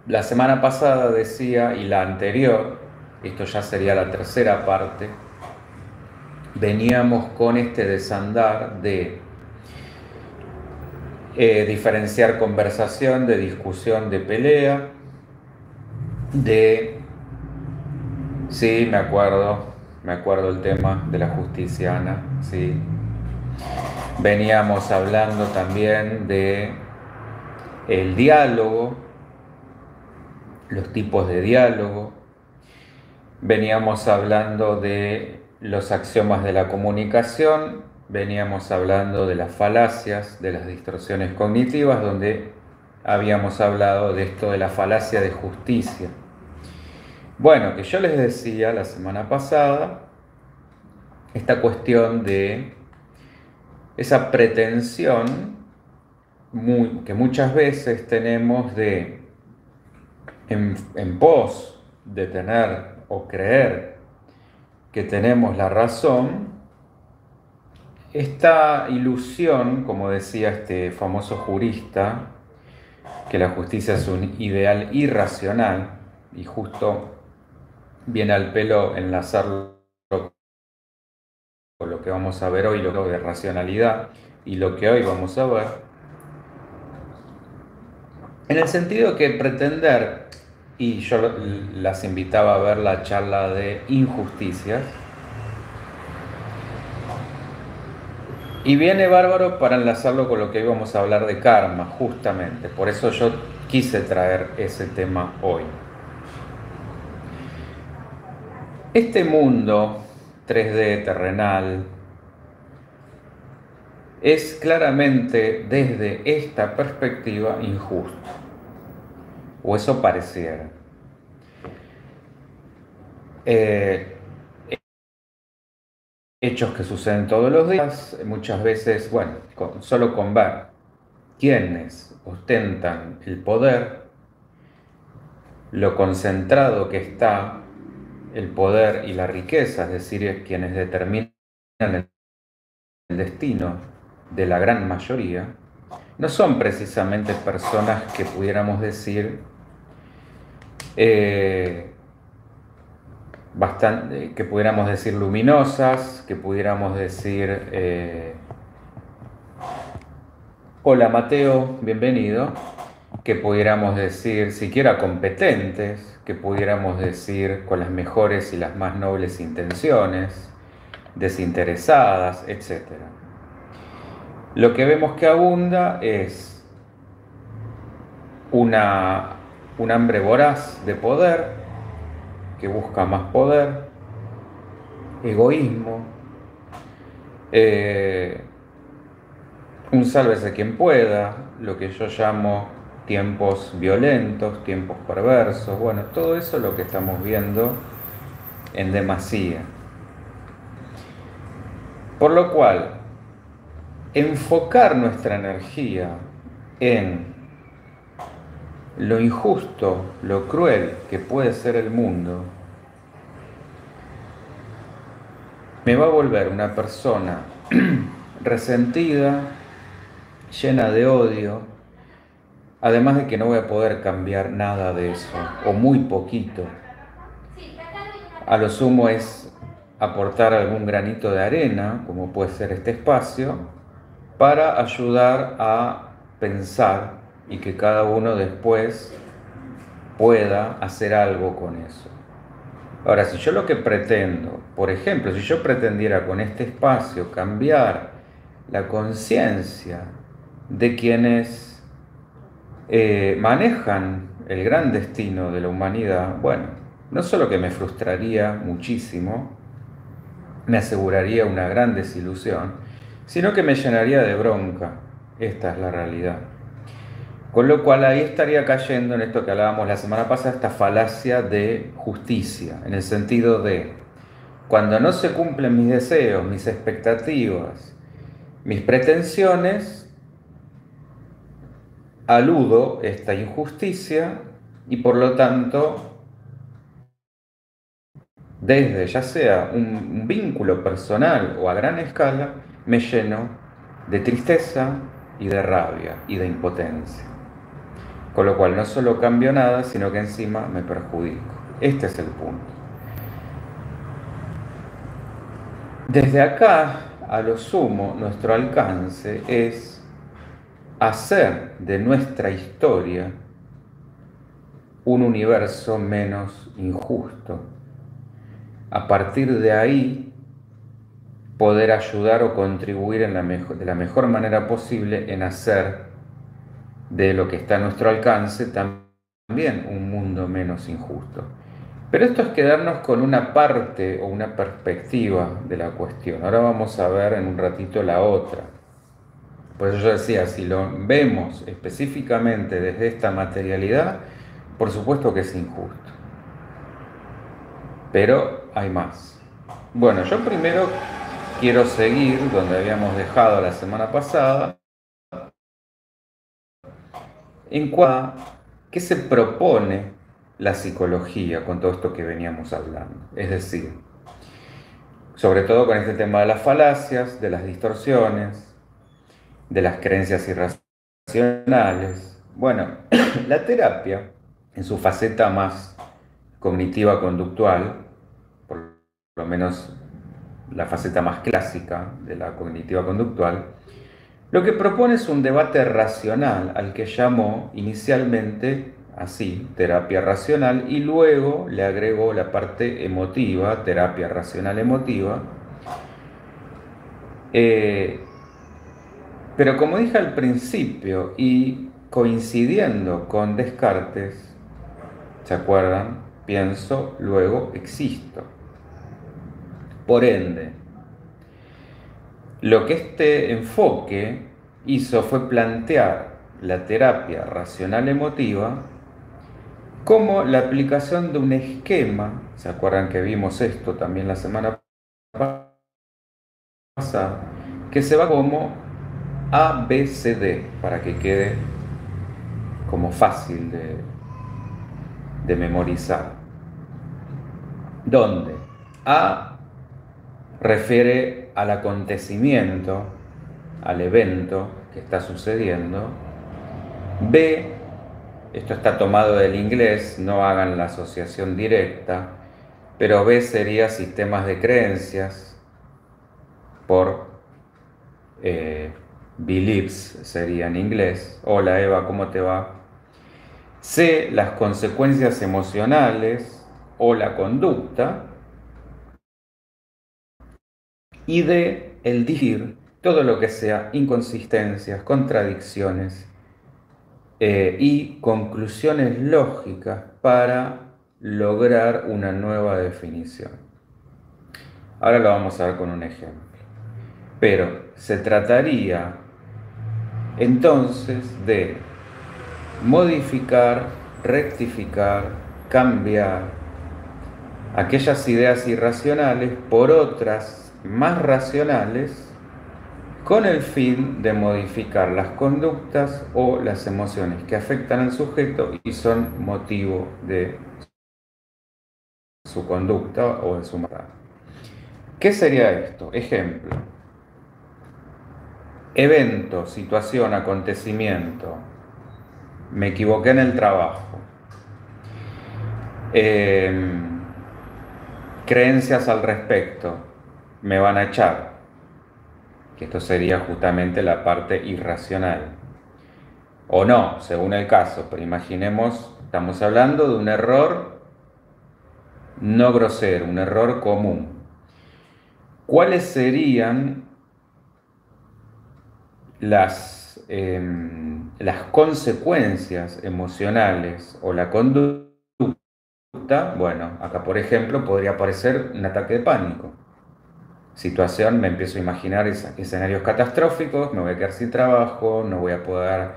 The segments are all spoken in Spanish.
La semana pasada decía, y la anterior, esto ya sería la tercera parte, veníamos con este desandar de diferenciar conversación, de discusión, de pelea, de... Sí, me acuerdo el tema de la justicia, Ana, sí. Veníamos hablando también de el diálogo, los tipos de diálogo. Veníamos hablando de los axiomas de la comunicación, veníamos hablando de las falacias, de las distorsiones cognitivas, donde habíamos hablado de esto de la falacia de justicia. Bueno, que yo les decía la semana pasada, esta cuestión de esa pretensión que muchas veces tenemos de, en pos de tener o creer que tenemos la razón, esta ilusión, como decía este famoso jurista, que la justicia es un ideal irracional, y justo viene al pelo enlazarlo con lo que vamos a ver hoy, lo de racionalidad, y lo que hoy vamos a ver, en el sentido que pretender, y yo las invitaba a ver la charla de injusticias, y viene bárbaro para enlazarlo con lo que hoy vamos a hablar de karma, justamente. Por eso yo quise traer ese tema hoy. Este mundo 3D terrenal es claramente desde esta perspectiva injusto, o eso pareciera. Eh, Hechos que suceden todos los días, muchas veces, bueno, solo con ver quienes ostentan el poder, lo concentrado que está el poder y la riqueza, es decir, quienes determinan el destino de la gran mayoría, no son precisamente personas que pudiéramos decir que pudiéramos decir luminosas, que pudiéramos decir hola Mateo, bienvenido, que pudiéramos decir siquiera competentes, que pudiéramos decir con las mejores y las más nobles intenciones, desinteresadas, etc. Lo que vemos que abunda es un hambre voraz de poder, que busca más poder, egoísmo, un sálvese quien pueda, lo que yo llamo tiempos violentos, tiempos perversos, bueno, todo eso es lo que estamos viendo en demasía. Por lo cual, enfocar nuestra energía en lo injusto, lo cruel que puede ser el mundo, me va a volver una persona resentida, llena de odio, además de que no voy a poder cambiar nada de eso, o muy poquito. A lo sumo es aportar algún granito de arena, como puede ser este espacio, para ayudar a pensar y que cada uno después pueda hacer algo con eso. Ahora, si yo lo que pretendo, por ejemplo, si yo pretendiera con este espacio cambiar la conciencia de quienes manejan el gran destino de la humanidad, bueno, no solo que me frustraría muchísimo, me aseguraría una gran desilusión, sino que me llenaría de bronca. Esta es la realidad. Con lo cual ahí estaría cayendo en esto que hablábamos la semana pasada, esta falacia de justicia, en el sentido de cuando no se cumplen mis deseos, mis expectativas, mis pretensiones, aludo esta injusticia y por lo tanto, desde ya sea un vínculo personal o a gran escala, me lleno de tristeza y de rabia y de impotencia. Con lo cual no solo cambio nada, sino que encima me perjudico. Este es el punto. Desde acá, a lo sumo, nuestro alcance es hacer de nuestra historia un universo menos injusto. A partir de ahí, poder ayudar o contribuir de la mejor manera posible en hacer de lo que está a nuestro alcance también un mundo menos injusto. Pero esto es quedarnos con una parte o una perspectiva de la cuestión. Ahora vamos a ver en un ratito la otra. Por eso yo decía, si lo vemos específicamente desde esta materialidad, por supuesto que es injusto. Pero hay más. Bueno, yo primero quiero seguir donde habíamos dejado la semana pasada, en cuanto a qué se propone la psicología con todo esto que veníamos hablando. Es decir, sobre todo con este tema de las falacias, de las distorsiones, de las creencias irracionales. Bueno, la terapia, en su faceta más cognitiva conductual, por lo menos la faceta más clásica de la cognitiva conductual, lo que propone es un debate racional al que llamó inicialmente así, terapia racional, y luego le agregó la parte emotiva, terapia racional emotiva. Pero como dije al principio, y coincidiendo con Descartes, ¿se acuerdan? Pienso, luego existo. Por ende, lo que este enfoque hizo fue plantear la terapia racional emotiva como la aplicación de un esquema, ¿se acuerdan que vimos esto también la semana pasada? Que se va como ABCD, para que quede como fácil de memorizar. Donde A refiere al acontecimiento, al evento que está sucediendo. B, esto está tomado del inglés, no hagan la asociación directa, pero B sería sistemas de creencias, por beliefs sería en inglés. Hola Eva, ¿cómo te va? C, las consecuencias emocionales o la conducta. Y D, el decir, todo lo que sea inconsistencias, contradicciones y conclusiones lógicas para lograr una nueva definición. Ahora lo vamos a ver con un ejemplo. Pero se trataría entonces de modificar, rectificar, cambiar aquellas ideas irracionales por otras más racionales, con el fin de modificar las conductas o las emociones que afectan al sujeto y son motivo de su conducta o de su maldad. ¿Qué sería esto? Ejemplo. Evento, situación, acontecimiento. Me equivoqué en el trabajo. Creencias al respecto. Me van a echar. Que esto sería justamente la parte irracional. O no, según el caso, pero imaginemos, estamos hablando de un error no grosero, un error común. ¿Cuáles serían las consecuencias emocionales o la conducta? Bueno, acá por ejemplo podría aparecer un ataque de pánico. Situación, me empiezo a imaginar escenarios catastróficos, me voy a quedar sin trabajo, no voy a poder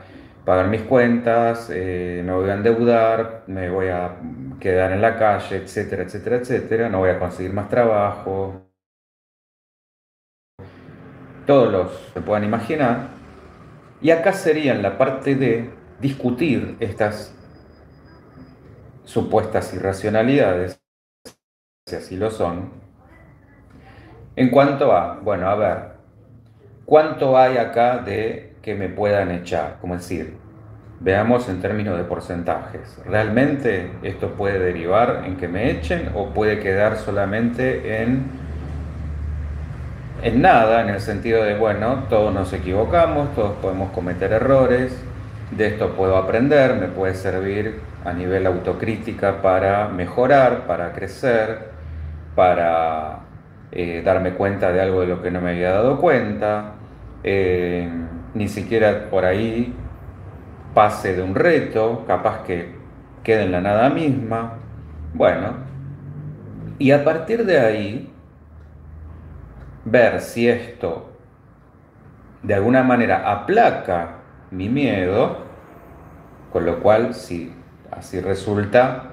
pagar mis cuentas, me voy a endeudar, me voy a quedar en la calle, etcétera, etcétera, etcétera, no voy a conseguir más trabajo. Todos los se puedan imaginar. Y acá sería en la parte de discutir estas supuestas irracionalidades, si así lo son, en cuanto a, bueno, a ver, ¿cuánto hay acá de que me puedan echar? Como decir, Veamos en términos de porcentajes. ¿Realmente esto puede derivar en que me echen o puede quedar solamente en nada, en el sentido de, bueno, todos nos equivocamos, todos podemos cometer errores, de esto puedo aprender, me puede servir a nivel autocrítica para mejorar, para crecer, para darme cuenta de algo de lo que no me había dado cuenta, ni siquiera por ahí pase de un reto, capaz que quede en la nada misma. Bueno, y a partir de ahí, ver si esto de alguna manera aplaca mi miedo, con lo cual, si así resulta,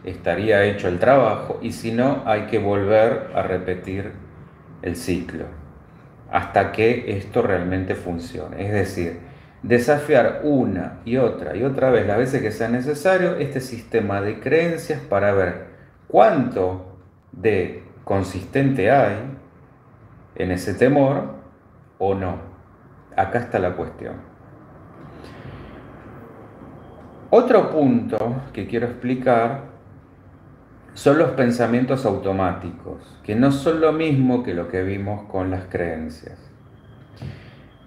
estaría hecho el trabajo, y si no, hay que volver a repetir el ciclo hasta que esto realmente funcione. Es decir, desafiar una y otra vez, las veces que sea necesario, este sistema de creencias para ver cuánto de consistente hay en ese temor o no. Acá está la cuestión. Otro punto que quiero explicar son los pensamientos automáticos, que no son lo mismo que lo que vimos con las creencias.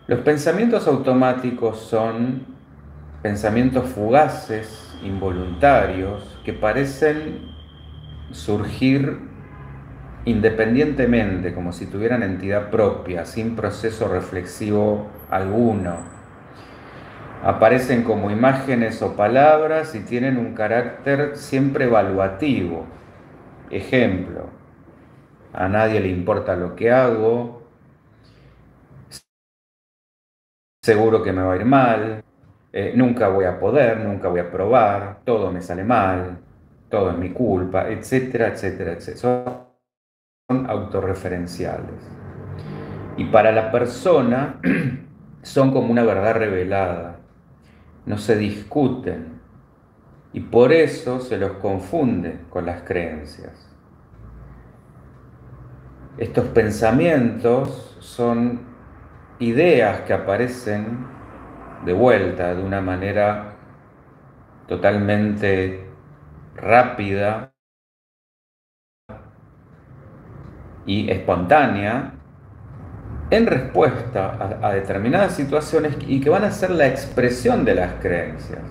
Los pensamientos automáticos son pensamientos fugaces, involuntarios, que parecen surgir independientemente, como si tuvieran entidad propia, sin proceso reflexivo alguno. Aparecen como imágenes o palabras y tienen un carácter siempre evaluativo. Ejemplo, a nadie le importa lo que hago, seguro que me va a ir mal, nunca voy a poder, nunca voy a probar, todo me sale mal, todo es mi culpa, etcétera, etcétera, etcétera. Son autorreferenciales. Y para la persona son como una verdad revelada, no se discuten y por eso se los confunde con las creencias. Estos pensamientos son ideas que aparecen de vuelta de una manera totalmente rápida y espontánea en respuesta a determinadas situaciones y que van a ser la expresión de las creencias.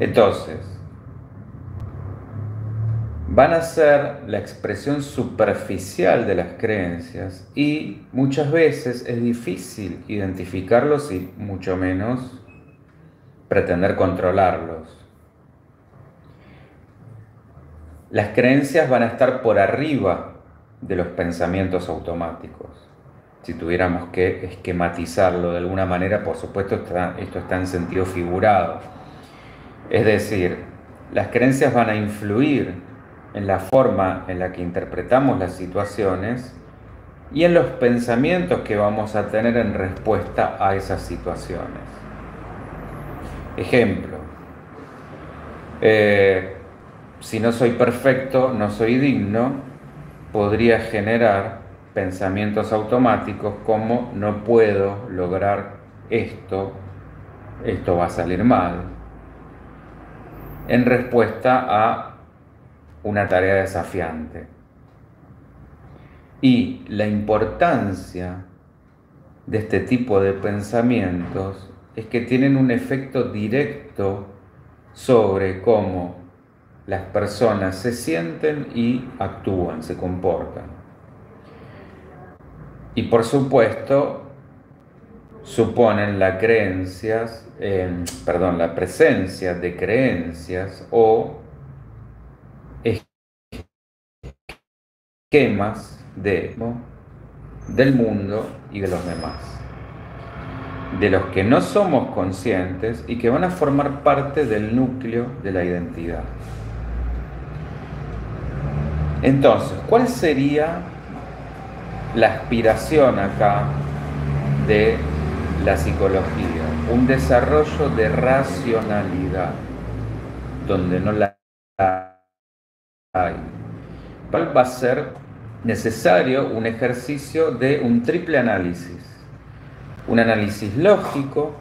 Entonces, van a ser la expresión superficial de las creencias y muchas veces es difícil identificarlos y mucho menos pretender controlarlos. Las creencias van a estar por arriba de los pensamientos automáticos. Si tuviéramos que esquematizarlo de alguna manera, por supuesto, esto está en sentido figurado. Es decir, las creencias van a influir en la forma en la que interpretamos las situaciones y en los pensamientos que vamos a tener en respuesta a esas situaciones. Ejemplo, si no soy perfecto, no soy digno, podría generar pensamientos automáticos como no puedo lograr esto va a salir mal, en respuesta a una tarea desafiante. Y la importancia de este tipo de pensamientos es que tienen un efecto directo sobre cómo las personas se sienten y actúan, se comportan. Y por supuesto, suponen la presencia de creencias o esquemas del mundo y de los demás, de los que no somos conscientes y que van a formar parte del núcleo de la identidad. Entonces, ¿cuál sería la aspiración acá de la psicología? Un desarrollo de racionalidad, donde no la hay. Va a ser necesario un ejercicio de un triple análisis. Un análisis lógico,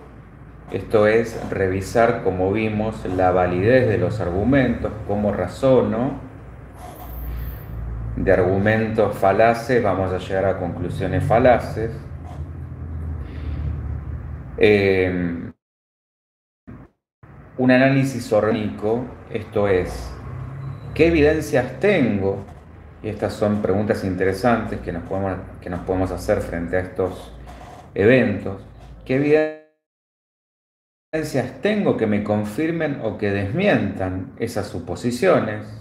Esto es revisar, como vimos, la validez de los argumentos, cómo razono. De argumentos falaces vamos a llegar a conclusiones falaces. Un análisis orgánico, esto es, ¿qué evidencias tengo? Y estas son preguntas interesantes que nos podemos hacer frente a estos eventos. ¿Qué evidencias tengo que me confirmen o que desmientan esas suposiciones?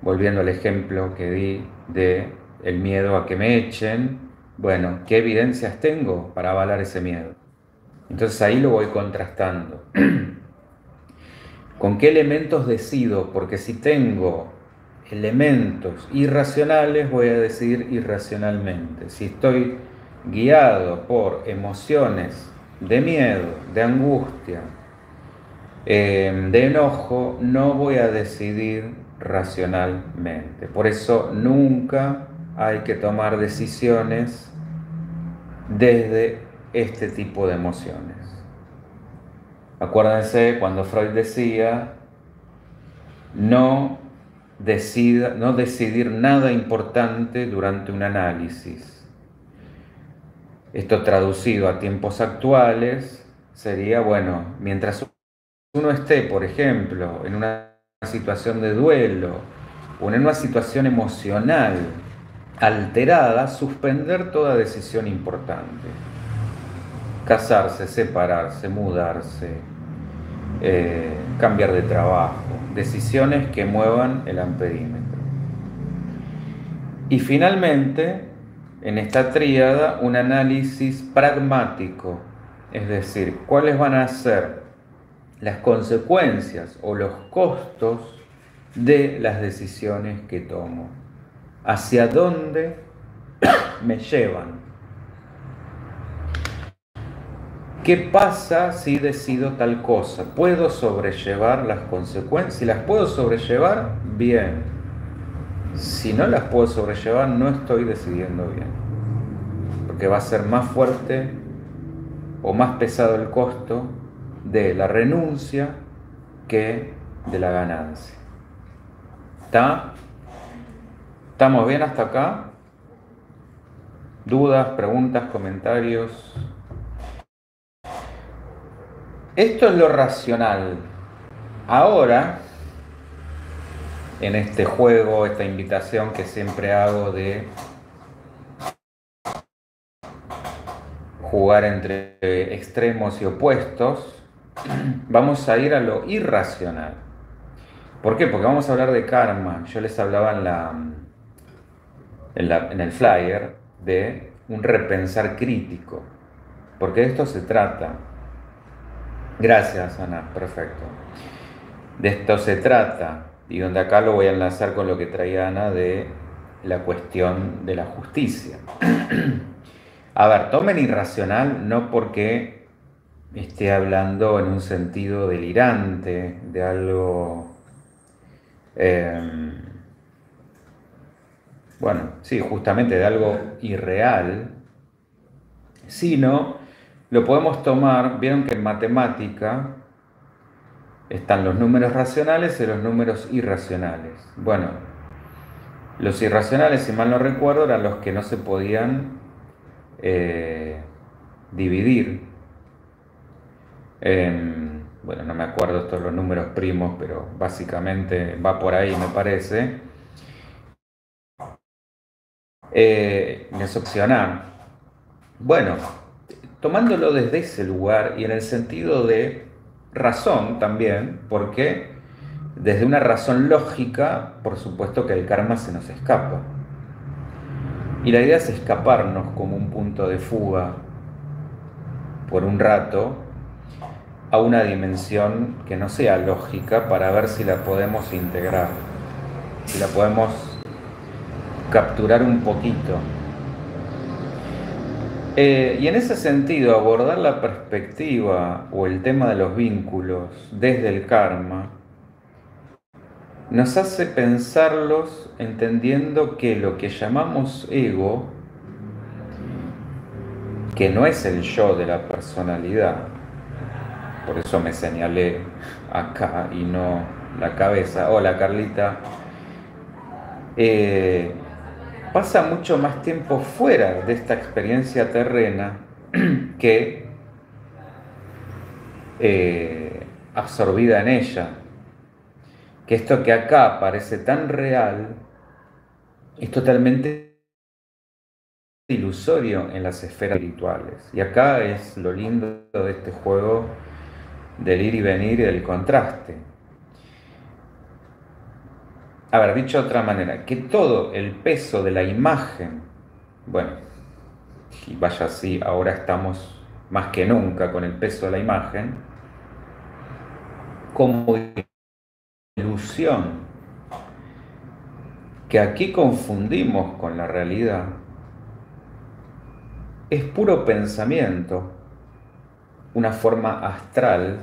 Volviendo al ejemplo que di de el miedo a que me echen, bueno, ¿qué evidencias tengo para avalar ese miedo? Entonces ahí lo voy contrastando. ¿Con qué elementos decido? Porque si tengo elementos irracionales, voy a decidir irracionalmente. Si estoy guiado por emociones de miedo, de angustia, de enojo, no voy a decidir racionalmente. Por eso nunca hay que tomar decisiones desde este tipo de emociones. Acuérdense cuando Freud decía no decidir nada importante durante un análisis. Esto traducido a tiempos actuales sería, bueno, mientras uno esté, por ejemplo, en una situación de duelo o en una situación emocional alterada, suspender toda decisión importante. Casarse, separarse, mudarse, cambiar de trabajo, decisiones que muevan el amperímetro. Y finalmente, en esta tríada, un análisis pragmático, es decir, cuáles van a ser las consecuencias o los costos de las decisiones que tomo, hacia dónde me llevan. ¿Qué pasa si decido tal cosa? ¿Puedo sobrellevar las consecuencias? Si las puedo sobrellevar, bien. Si no las puedo sobrellevar, no estoy decidiendo bien. Porque va a ser más fuerte o más pesado el costo de la renuncia que de la ganancia. ¿Está? ¿Estamos bien hasta acá? ¿Dudas, preguntas, comentarios? Esto es lo racional. Ahora, en este juego, esta invitación que siempre hago de jugar entre extremos y opuestos, vamos a ir a lo irracional. ¿Por qué? Porque vamos a hablar de karma. Yo les hablaba en el flyer de un repensar crítico, porque de esto se trata. Gracias, Ana, perfecto. De esto se trata, y donde acá lo voy a enlazar con lo que traía Ana de la cuestión de la justicia. A ver, tomen irracional no porque esté hablando en un sentido delirante, de algo, bueno, sí, justamente de algo irreal, sino lo podemos tomar, vieron que en matemática están los números racionales y los números irracionales. Bueno, los irracionales, si mal no recuerdo, eran los que no se podían dividir. Bueno, no me acuerdo todos los números primos, pero básicamente va por ahí, me parece. Es opcional. Bueno, tomándolo desde ese lugar y en el sentido de razón también, porque desde una razón lógica, por supuesto que el karma se nos escapa. Y la idea es escaparnos como un punto de fuga por un rato a una dimensión que no sea lógica para ver si la podemos integrar, si la podemos capturar un poquito. Y en ese sentido, abordar la perspectiva o el tema de los vínculos desde el karma nos hace pensarlos entendiendo que lo que llamamos ego, que no es el yo de la personalidad, por eso me señalé acá y no la cabeza. Hola Carlita. Eh, Pasa mucho más tiempo fuera de esta experiencia terrena que absorbida en ella. Que esto que acá parece tan real es totalmente ilusorio en las esferas espirituales. Y acá es lo lindo de este juego del ir y venir y del contraste. A ver, dicho de otra manera, que todo el peso de la imagen, bueno, y vaya así, ahora estamos más que nunca con el peso de la imagen, como ilusión, que aquí confundimos con la realidad, es puro pensamiento, una forma astral,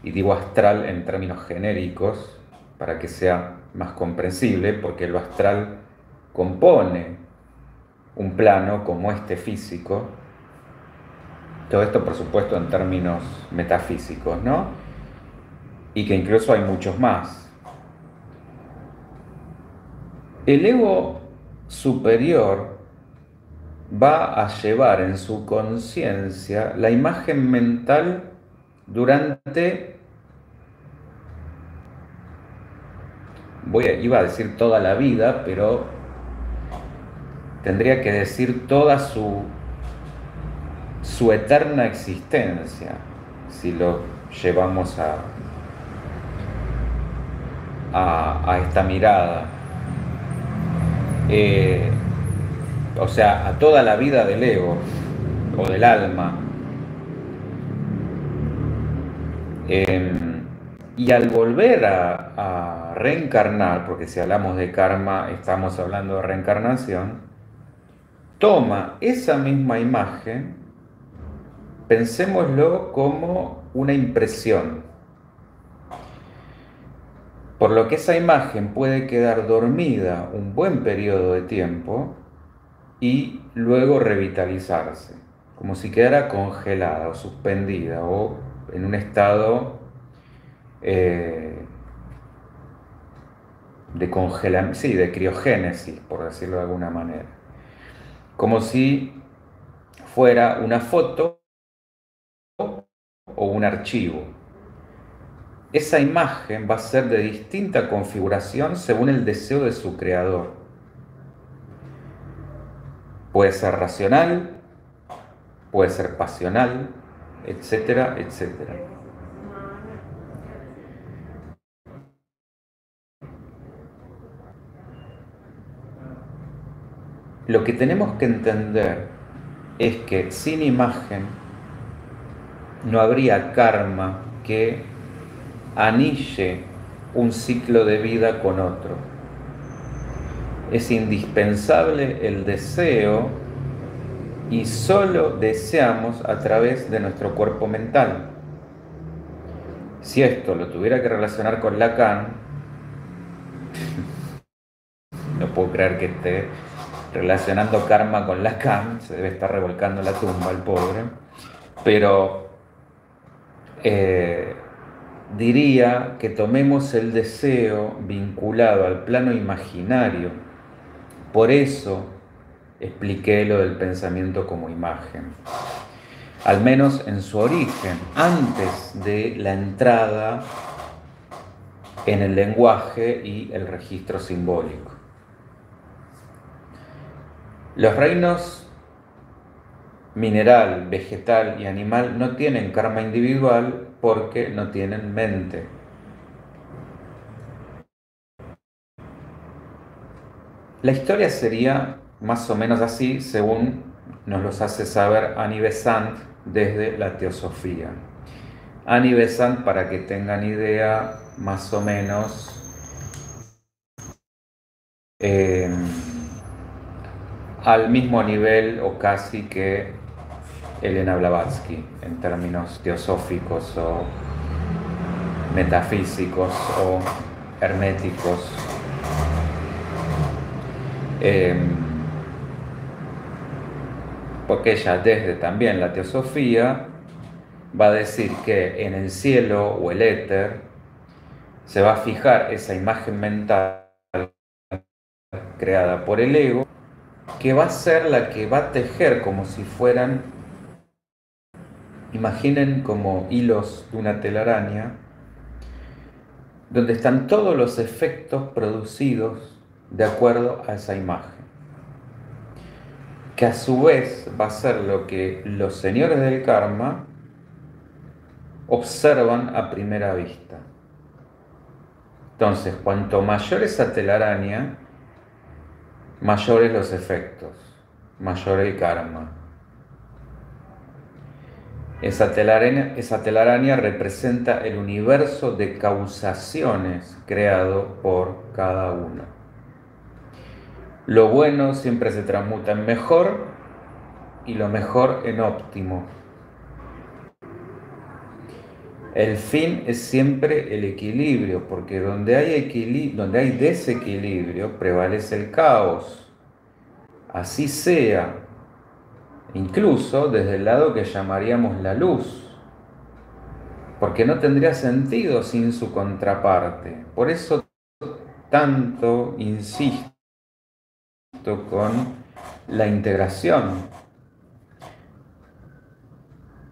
y digo astral en términos genéricos, para que sea más comprensible, porque lo astral compone un plano como este físico, todo esto por supuesto en términos metafísicos, ¿no? Y que incluso hay muchos más. El ego superior va a llevar en su conciencia la imagen mental durante, iba a decir toda la vida, pero tendría que decir toda su eterna existencia, si lo llevamos a esta mirada. O sea, a toda la vida del ego o del alma. Y al volver a reencarnar, porque si hablamos de karma estamos hablando de reencarnación, toma esa misma imagen, pensémoslo como una impresión, por lo que esa imagen puede quedar dormida un buen periodo de tiempo y luego revitalizarse, como si quedara congelada o suspendida o en un estado de congelamiento, sí, de criogénesis, por decirlo de alguna manera, como si fuera una foto o un archivo. Esa imagen va a ser de distinta configuración según el deseo de su creador. Puede ser racional, puede ser pasional, etcétera, etcétera. Lo que tenemos que entender es que sin imagen no habría karma que anille un ciclo de vida con otro. Es indispensable el deseo y solo deseamos a través de nuestro cuerpo mental. Si esto lo tuviera que relacionar con Lacan, no puedo creer que esté relacionando karma con Lacan, se debe estar revolcando la tumba el pobre, pero diría que tomemos el deseo vinculado al plano imaginario. Por eso expliqué lo del pensamiento como imagen, al menos en su origen, antes de la entrada en el lenguaje y el registro simbólico. Los reinos mineral, vegetal y animal no tienen karma individual porque no tienen mente. La historia sería más o menos así según nos los hace saber Annie Besant desde la teosofía. Annie Besant, para que tengan idea, más o menos al mismo nivel o casi que Elena Blavatsky en términos teosóficos o metafísicos o herméticos. Porque ella desde también la teosofía va a decir que en el cielo o el éter se va a fijar esa imagen mental creada por el ego, que va a ser la que va a tejer como si fueran, imaginen como hilos de una telaraña, donde están todos los efectos producidos de acuerdo a esa imagen, que a su vez va a ser lo que los señores del karma observan a primera vista. Entonces, cuanto mayor esa telaraña, mayores los efectos, mayor el karma. Esa telaraña representa el universo de causaciones creado por cada uno. Lo bueno siempre se transmuta en mejor y lo mejor en óptimo. El fin es siempre el equilibrio, porque donde hay desequilibrio prevalece el caos. Así sea, incluso desde el lado que llamaríamos la luz, porque no tendría sentido sin su contraparte. Por eso tanto insisto con la integración.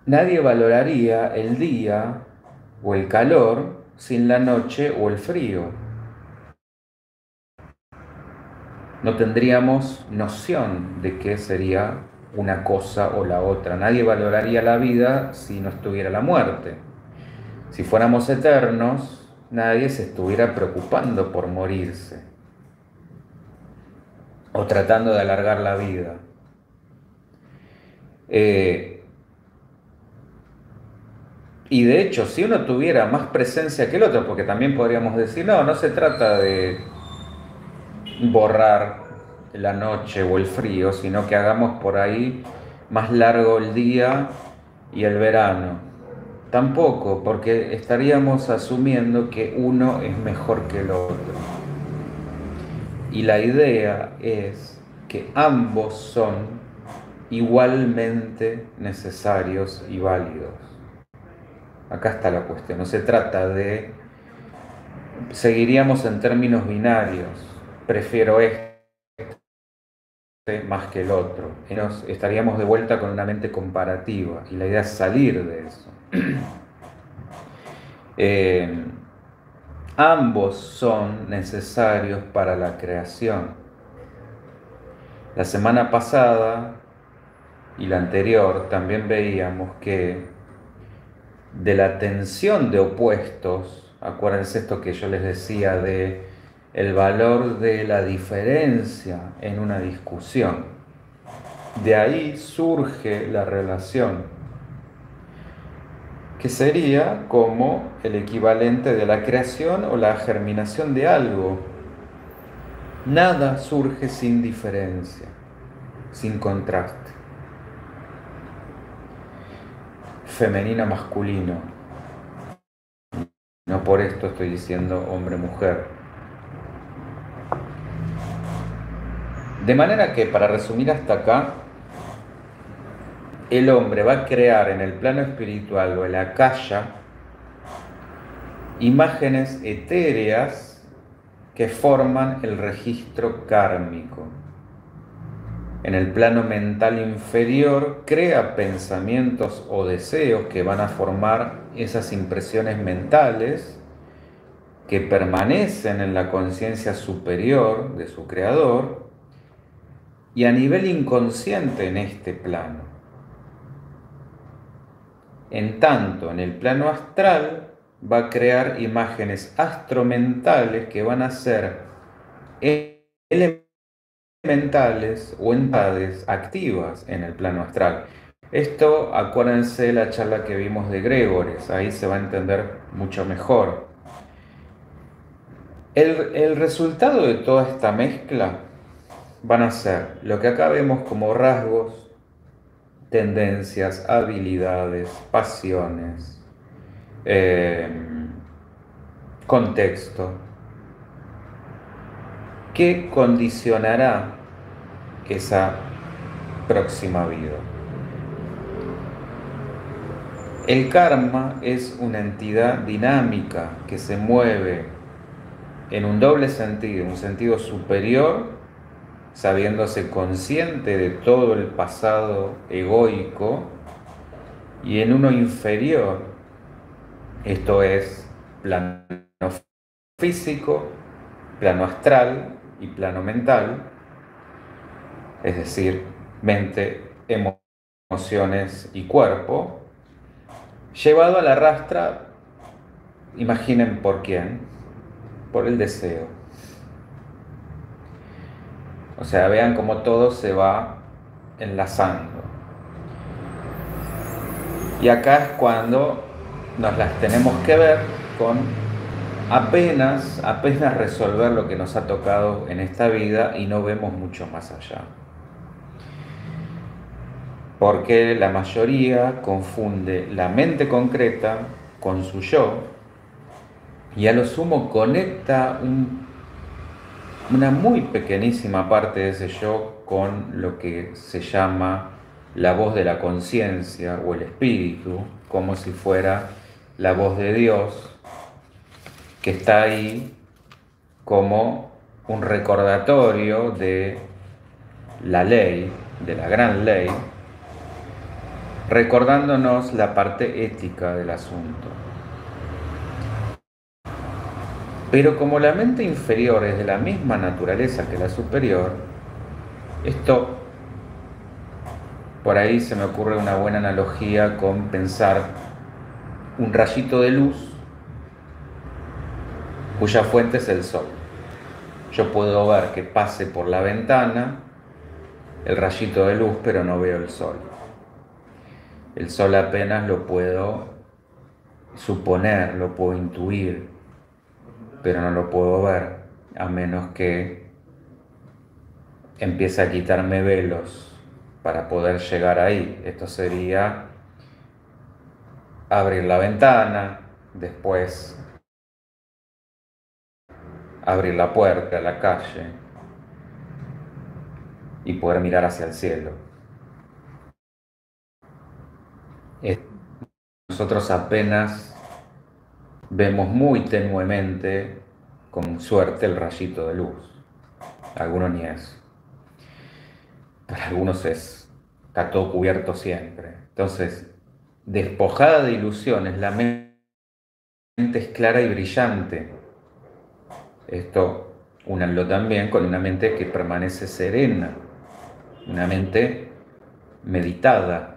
Nadie valoraría el día o el calor sin la noche o el frío. No tendríamos noción de qué sería una cosa o la otra. Nadie valoraría la vida si no estuviera la muerte. Si fuéramos eternos, nadie se estuviera preocupando por morirse o tratando de alargar la vida. Y de hecho, si uno tuviera más presencia que el otro, porque también podríamos decir, no, no se trata de borrar la noche o el frío, sino que hagamos por ahí más largo el día y el verano. Tampoco, porque estaríamos asumiendo que uno es mejor que el otro. Y la idea es que ambos son igualmente necesarios y válidos. Acá está la cuestión, no se trata de, seguiríamos en términos binarios, prefiero este más que el otro, estaríamos de vuelta con una mente comparativa y la idea es salir de eso. Ambos son necesarios para la creación. La semana pasada y la anterior también veíamos que de la tensión de opuestos, acuérdense esto que yo les decía de el valor de la diferencia en una discusión, de ahí surge la relación, que sería como el equivalente de la creación o la germinación de algo. Nada surge sin diferencia, sin contraste. Femenino, masculino. No por esto estoy diciendo hombre-mujer. De manera que, para resumir hasta acá, el hombre va a crear en el plano espiritual o en la akasha imágenes etéreas que forman el registro kármico. En el plano mental inferior crea pensamientos o deseos que van a formar esas impresiones mentales que permanecen en la conciencia superior de su creador y a nivel inconsciente en este plano. En tanto, en el plano astral va a crear imágenes astromentales que van a ser elementales o entidades activas en el plano astral. Esto, acuérdense de la charla que vimos de Gregores, ahí se va a entender mucho mejor. El resultado de toda esta mezcla van a ser lo que acá vemos como rasgos, tendencias, habilidades, pasiones, contexto, que condicionará esa próxima vida. El karma es una entidad dinámica que se mueve en un doble sentido, un sentido superior, sabiéndose consciente de todo el pasado egoico, y en uno inferior, esto es plano físico, plano astral y plano mental, es decir, mente, emociones y cuerpo, llevado a la rastra, imaginen por quién, por el deseo. O sea, vean cómo todo se va enlazando. Y acá es cuando nos las tenemos que ver con apenas resolver lo que nos ha tocado en esta vida y no vemos mucho más allá. Porque la mayoría confunde la mente concreta con su yo y a lo sumo conecta una muy pequeñísima parte de ese yo con lo que se llama la voz de la conciencia o el espíritu, como si fuera la voz de Dios que está ahí como un recordatorio de la ley, de la gran ley, recordándonos la parte ética del asunto. Pero como la mente inferior es de la misma naturaleza que la superior, esto, por ahí se me ocurre una buena analogía con pensar un rayito de luz cuya fuente es el sol. Yo puedo ver que pase por la ventana el rayito de luz, pero no veo el sol. El sol apenas lo puedo suponer, lo puedo intuir, pero no lo puedo ver, a menos que empiece a quitarme velos para poder llegar ahí. Esto sería abrir la ventana, después abrir la puerta a la calle y poder mirar hacia el cielo. Nosotros apenas vemos muy tenuemente, con suerte, el rayito de luz. Algunos ni eso. Para algunos está todo cubierto siempre. Entonces, despojada de ilusiones, la mente es clara y brillante. Esto, únanlo también con una mente que permanece serena, una mente meditada,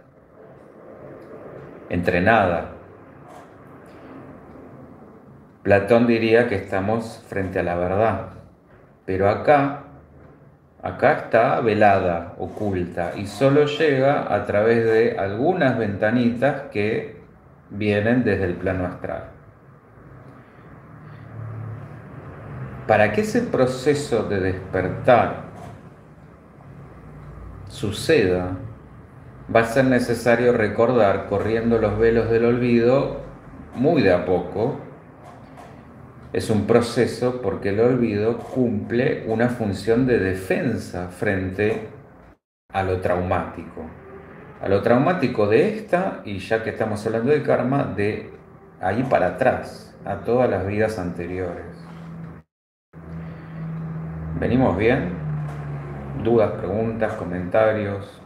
entrenada. Platón diría que estamos frente a la verdad, pero acá está velada, oculta, y solo llega a través de algunas ventanitas que vienen desde el plano astral. Para que ese proceso de despertar suceda, va a ser necesario recordar, corriendo los velos del olvido, muy de a poco. Es un proceso porque el olvido cumple una función de defensa frente a lo traumático. A lo traumático de esta, y ya que estamos hablando de karma, de ahí para atrás, a todas las vidas anteriores. ¿Venimos bien? ¿Dudas, preguntas, comentarios?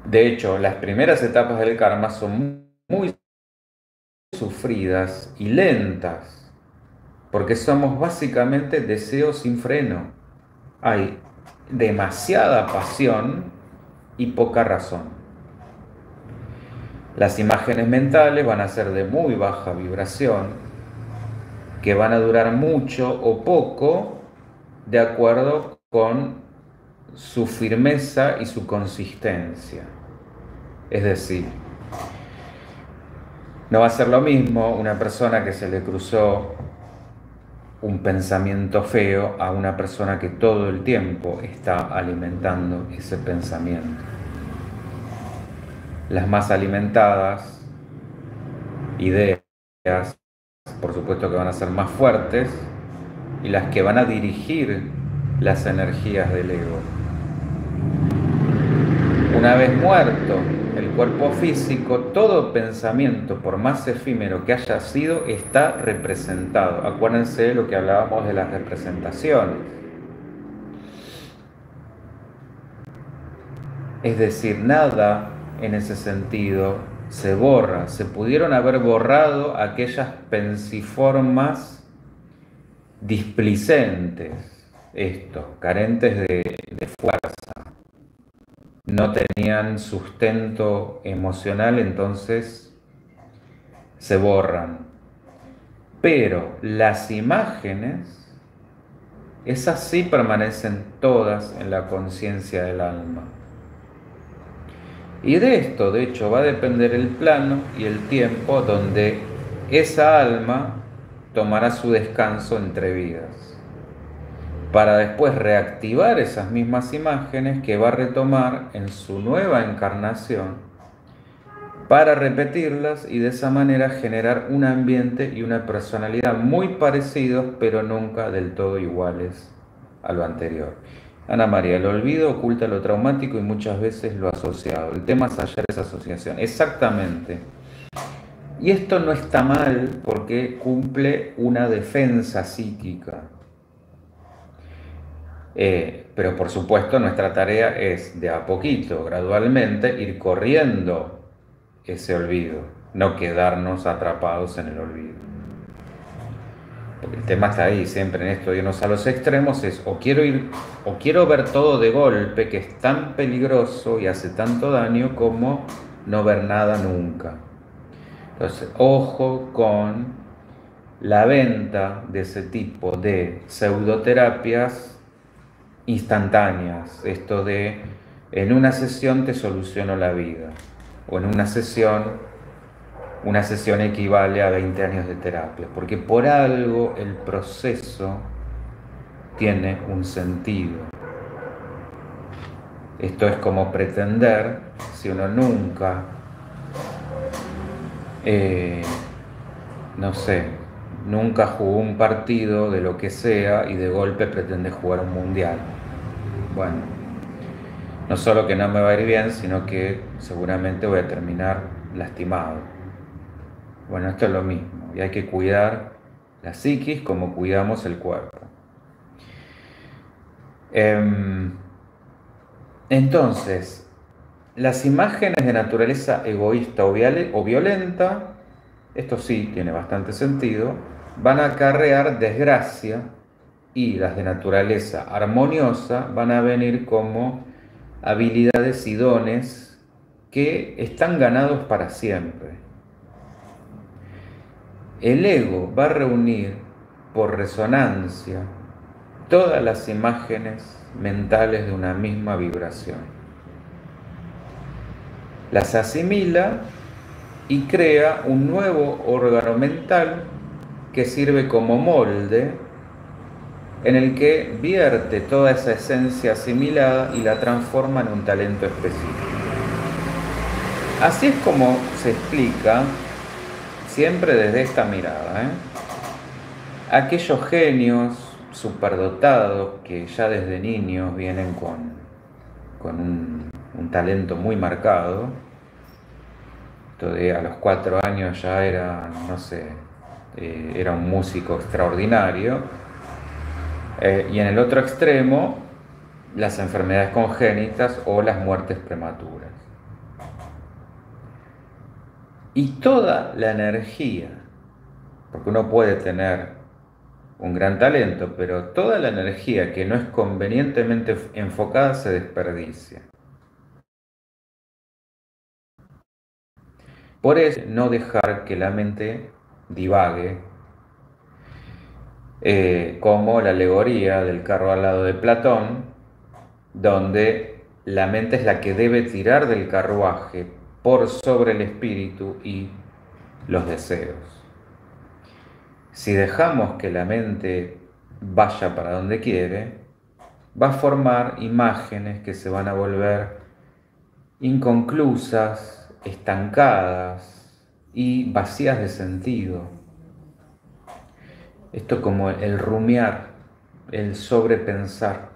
De hecho, las primeras etapas del karma son muy sufridas y lentas, porque somos básicamente deseos sin freno. Hay demasiada pasión y poca razón. Las imágenes mentales van a ser de muy baja vibración, que van a durar mucho o poco de acuerdo con su firmeza y su consistencia. Es decir, no va a ser lo mismo una persona que se le cruzó un pensamiento feo a una persona que todo el tiempo está alimentando ese pensamiento. Las más alimentadas ideas, por supuesto que van a ser más fuertes, y las que van a dirigir las energías del ego. Una vez muerto el cuerpo físico, todo pensamiento, por más efímero que haya sido, está representado. Acuérdense de lo que hablábamos de las representaciones. Es decir, nada en ese sentido se borra. Se pudieron haber borrado aquellas pensiformas displicentes, estos, carentes de fuerza. No tenían sustento emocional, entonces se borran. Pero las imágenes, esas sí permanecen todas en la conciencia del alma. Y de esto, de hecho, va a depender el plano y el tiempo donde esa alma tomará su descanso entre vidas, para después reactivar esas mismas imágenes que va a retomar en su nueva encarnación, para repetirlas y de esa manera generar un ambiente y una personalidad muy parecidos, pero nunca del todo iguales a lo anterior. Ana María, el olvido oculta lo traumático y muchas veces lo asociado. El tema es hallar esa asociación. Exactamente. Y esto no está mal porque cumple una defensa psíquica. Pero por supuesto nuestra tarea es de a poquito, gradualmente, ir corriendo ese olvido, no quedarnos atrapados en el olvido. Porque el tema está ahí, siempre en esto de irnos a los extremos, es o quiero ver todo de golpe, que es tan peligroso y hace tanto daño, como no ver nada nunca. Entonces, ojo con la venta de ese tipo de pseudoterapias instantáneas, esto de en una sesión te soluciono la vida, o en una sesión equivale a 20 años de terapia, porque por algo el proceso tiene un sentido. Esto es como pretender, si uno nunca, nunca jugó un partido de lo que sea y de golpe pretende jugar un mundial. Bueno, no solo que no me va a ir bien, sino que seguramente voy a terminar lastimado. Bueno, esto es lo mismo, y hay que cuidar la psiquis como cuidamos el cuerpo. Entonces, las imágenes de naturaleza egoísta o violenta, esto sí tiene bastante sentido, van a acarrear desgracia, y las de naturaleza armoniosa van a venir como habilidades y dones que están ganados para siempre. El ego va a reunir por resonancia todas las imágenes mentales de una misma vibración. Las asimila y crea un nuevo órgano mental que sirve como molde en el que vierte toda esa esencia asimilada y la transforma en un talento específico. Así es como se explica, siempre desde esta mirada, aquellos genios superdotados que ya desde niños vienen con un talento muy marcado. A los 4 años ya era, era un músico extraordinario. Y en el otro extremo, las enfermedades congénitas o las muertes prematuras. Y toda la energía, porque uno puede tener un gran talento, pero toda la energía que no es convenientemente enfocada se desperdicia. Por eso, no dejar que la mente divague, como la alegoría del carro al lado de Platón, donde la mente es la que debe tirar del carruaje por sobre el espíritu y los deseos. Si dejamos que la mente vaya para donde quiere, va a formar imágenes que se van a volver inconclusas, estancadas y vacías de sentido. Esto como el rumiar, el sobrepensar.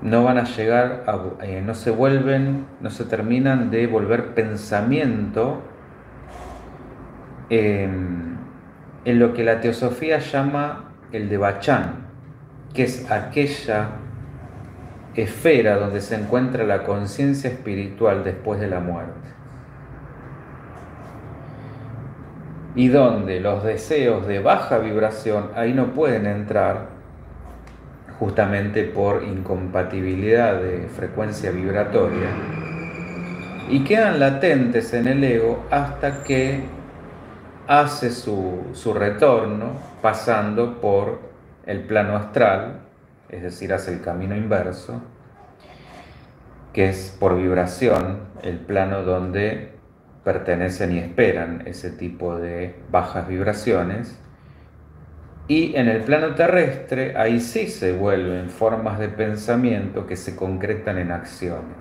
no van a llegar no se vuelven, no se terminan de volver pensamiento en lo que la teosofía llama el Devachan, que es aquella esfera donde se encuentra la conciencia espiritual después de la muerte. Y donde los deseos de baja vibración ahí no pueden entrar, justamente por incompatibilidad de frecuencia vibratoria, y quedan latentes en el ego hasta que hace su retorno pasando por el plano astral, es decir, hace el camino inverso, que es por vibración, el plano donde pertenecen y esperan ese tipo de bajas vibraciones. Y en el plano terrestre, ahí sí se vuelven formas de pensamiento que se concretan en acciones.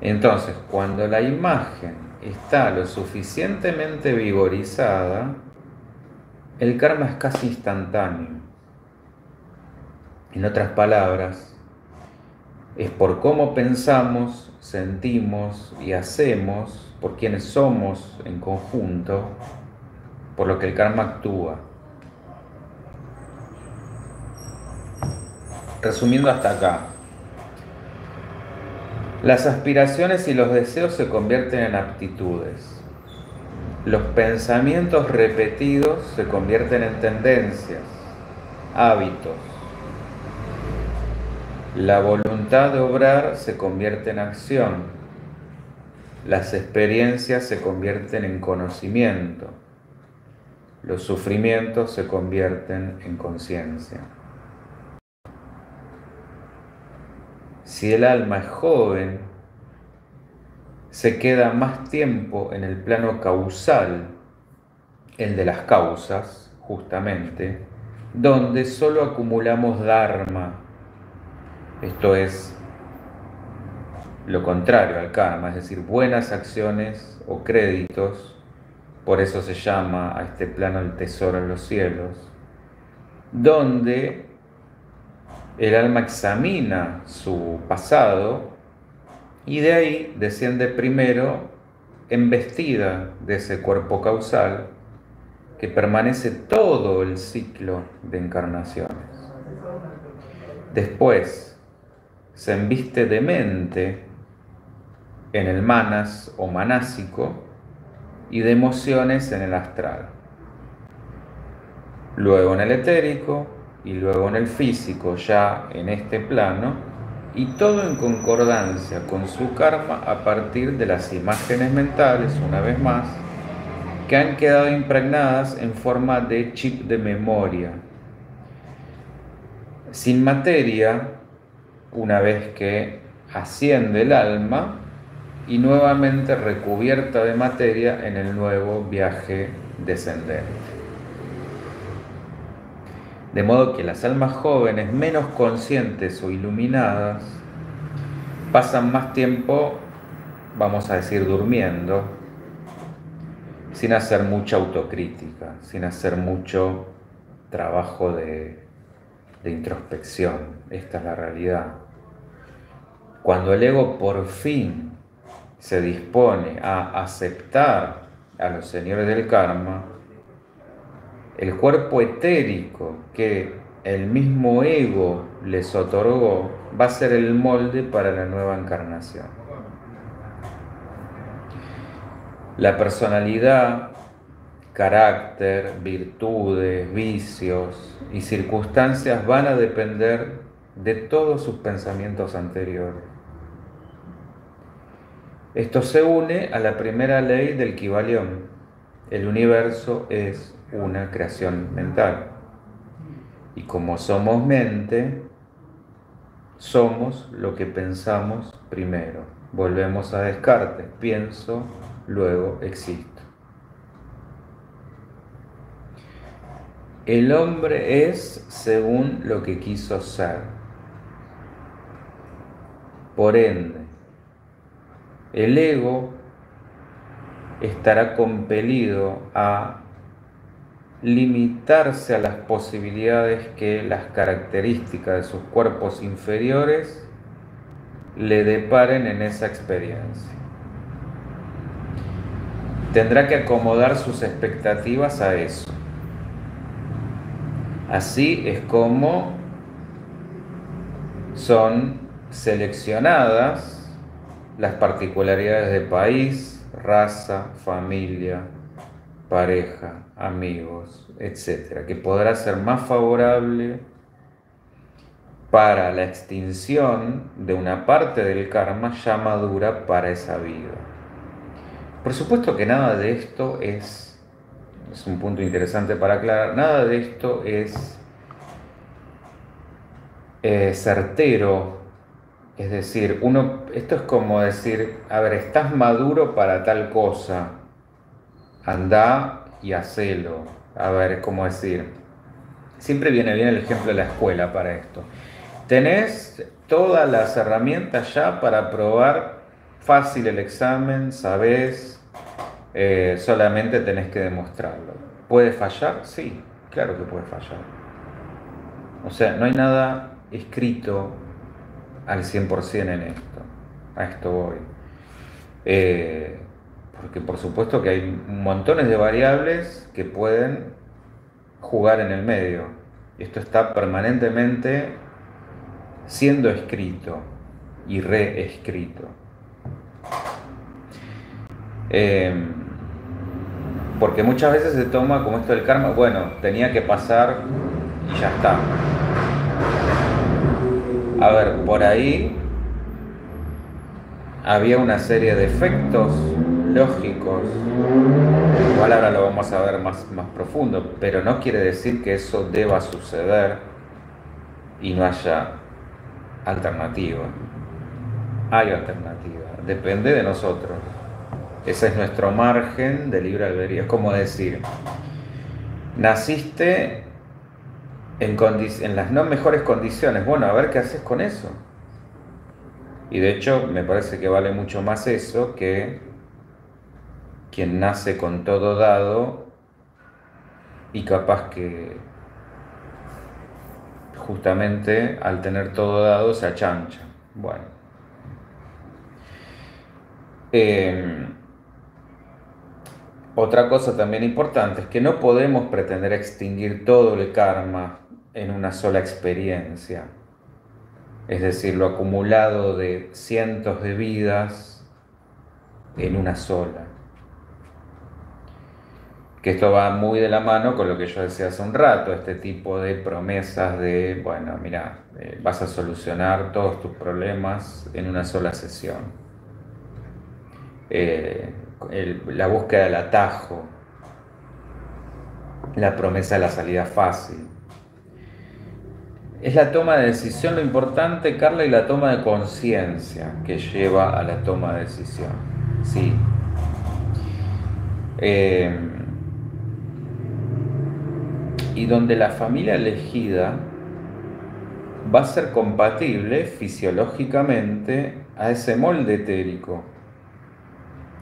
Entonces, cuando la imagen está lo suficientemente vigorizada, el karma es casi instantáneo. En otras palabras, es por cómo pensamos, sentimos y hacemos, por quienes somos en conjunto, por lo que el karma actúa. Resumiendo hasta acá, las aspiraciones y los deseos se convierten en aptitudes. Los pensamientos repetidos se convierten en tendencias, hábitos. La voluntad de obrar se convierte en acción. Las experiencias se convierten en conocimiento. Los sufrimientos se convierten en conciencia. Si el alma es joven, se queda más tiempo en el plano causal, el de las causas, justamente, donde solo acumulamos dharma. Esto es lo contrario al karma, es decir, buenas acciones o créditos. Por eso se llama a este plano el tesoro en los cielos, donde el alma examina su pasado y de ahí desciende primero embestida de ese cuerpo causal que permanece todo el ciclo de encarnaciones. Después se embiste de mente en el manas o manásico y de emociones en el astral. Luego en el etérico y luego en el físico, ya en este plano, y todo en concordancia con su karma a partir de las imágenes mentales, una vez más, que han quedado impregnadas en forma de chip de memoria. Sin materia, una vez que asciende el alma y nuevamente recubierta de materia en el nuevo viaje descendente. De modo que las almas jóvenes menos conscientes o iluminadas pasan más tiempo, vamos a decir, durmiendo, sin hacer mucha autocrítica, sin hacer mucho trabajo de introspección. Esta es la realidad. Cuando el ego por fin se dispone a aceptar a los señores del karma, el cuerpo etérico que el mismo ego les otorgó va a ser el molde para la nueva encarnación. La personalidad, carácter, virtudes, vicios y circunstancias van a depender de todos sus pensamientos anteriores. Esto se une a la primera ley del Kybalión. El universo es una creación mental. Y como somos mente, somos lo que pensamos primero. Volvemos a Descartes. Pienso, luego existo. El hombre es según lo que quiso ser. Por ende, el ego estará compelido a limitarse a las posibilidades que las características de sus cuerpos inferiores le deparen en esa experiencia. Tendrá que acomodar sus expectativas a eso. Así es como son seleccionadas las particularidades de país, raza, familia, pareja, amigos, etc., que podrá ser más favorable para la extinción de una parte del karma ya madura para esa vida. Por supuesto que nada de esto es un punto interesante para aclarar, nada de esto es certero. Es decir, esto es como decir, a ver, estás maduro para tal cosa, andá y hacelo. A ver, es como decir, siempre viene bien el ejemplo de la escuela para esto. Tenés todas las herramientas ya para probar fácil el examen, sabés, solamente tenés que demostrarlo. ¿Puede fallar? Sí, claro que puede fallar. O sea, no hay nada escrito al 100% en esto. A esto voy. Porque por supuesto que hay montones de variables que pueden jugar en el medio. Y esto está permanentemente siendo escrito y reescrito. Porque muchas veces se toma como esto del karma, bueno, tenía que pasar y ya está. A ver, por ahí había una serie de efectos lógicos, igual ahora lo vamos a ver más profundo, pero no quiere decir que eso deba suceder y no haya alternativa. Hay alternativa, depende de nosotros. Ese es nuestro margen de libre albedrío. Es como decir, naciste en las no mejores condiciones. Bueno, a ver qué haces con eso. Y de hecho, me parece que vale mucho más eso que quien nace con todo dado y capaz que justamente al tener todo dado se achancha. Bueno. Otra cosa también importante es que no podemos pretender extinguir todo el karma en una sola experiencia. Es decir, lo acumulado de cientos de vidas en una sola. Que esto va muy de la mano con lo que yo decía hace un rato, este tipo de promesas de, bueno, mira, vas a solucionar todos tus problemas en una sola sesión. La búsqueda del atajo, la promesa de la salida fácil. Es la toma de decisión lo importante, Carla, y la toma de conciencia que lleva a la toma de decisión. Sí. Y donde la familia elegida va a ser compatible fisiológicamente a ese molde etérico.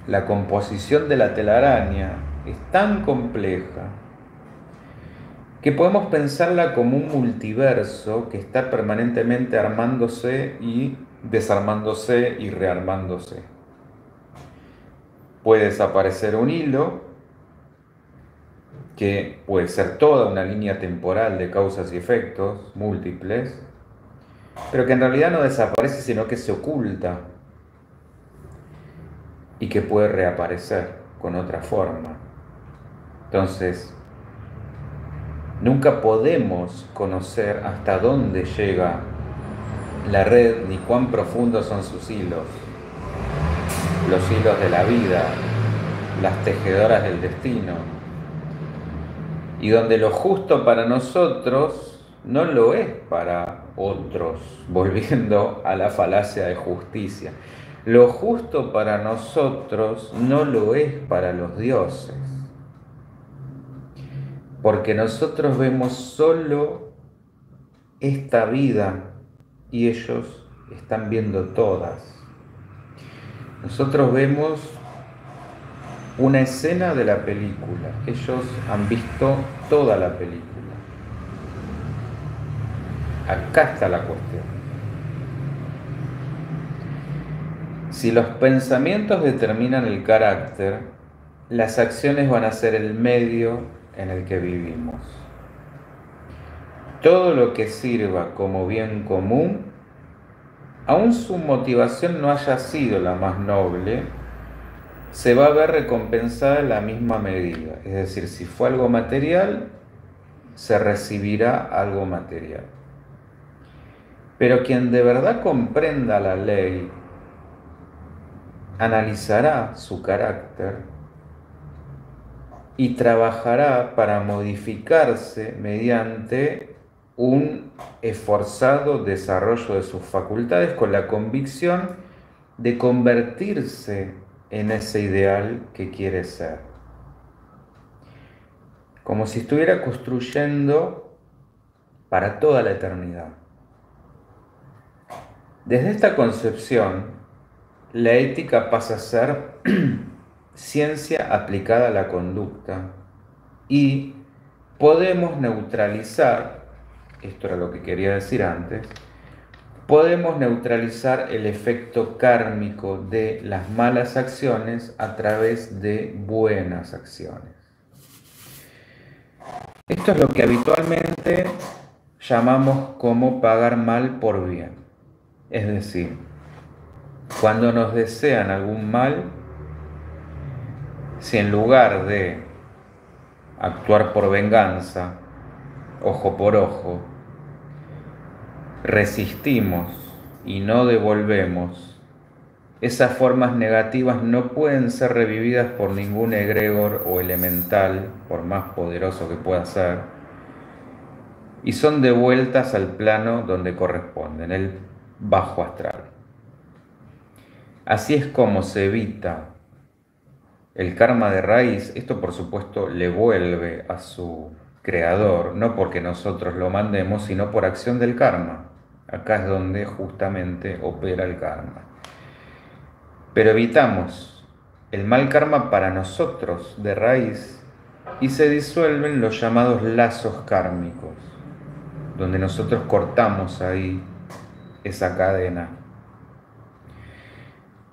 La composición de la telaraña es tan compleja que podemos pensarla como un multiverso que está permanentemente armándose y desarmándose y rearmándose. Puede desaparecer un hilo, que puede ser toda una línea temporal de causas y efectos múltiples, pero que en realidad no desaparece, sino que se oculta y que puede reaparecer con otra forma. Entonces, nunca podemos conocer hasta dónde llega la red ni cuán profundos son sus hilos, los hilos de la vida, las tejedoras del destino, y donde lo justo para nosotros no lo es para otros, volviendo a la falacia de justicia. Lo justo para nosotros no lo es para los dioses, porque nosotros vemos solo esta vida y ellos están viendo todas. Nosotros vemos una escena de la película. Ellos han visto toda la película. Acá está la cuestión. Si los pensamientos determinan el carácter, las acciones van a ser el medio en el que vivimos. Todo lo que sirva como bien común, aun su motivación no haya sido la más noble, se va a ver recompensada en la misma medida. Es decir, si fue algo material, se recibirá algo material. Pero quien de verdad comprenda la ley, analizará su carácter y trabajará para modificarse mediante un esforzado desarrollo de sus facultades con la convicción de convertirse en ese ideal que quiere ser. Como si estuviera construyendo para toda la eternidad. Desde esta concepción, la ética pasa a ser ciencia aplicada a la conducta y podemos neutralizar, esto era lo que quería decir antes, podemos neutralizar el efecto kármico de las malas acciones a través de buenas acciones. Esto es lo que habitualmente llamamos como pagar mal por bien. Es decir, cuando nos desean algún mal, si en lugar de actuar por venganza, ojo por ojo, resistimos y no devolvemos, esas formas negativas no pueden ser revividas por ningún egregor o elemental, por más poderoso que pueda ser, y son devueltas al plano donde corresponden, el bajo astral. Así es como se evita el karma de raíz. Esto por supuesto le vuelve a su creador, no porque nosotros lo mandemos, sino por acción del karma. Acá es donde justamente opera el karma. Pero evitamos el mal karma para nosotros de raíz y se disuelven los llamados lazos kármicos, donde nosotros cortamos ahí esa cadena.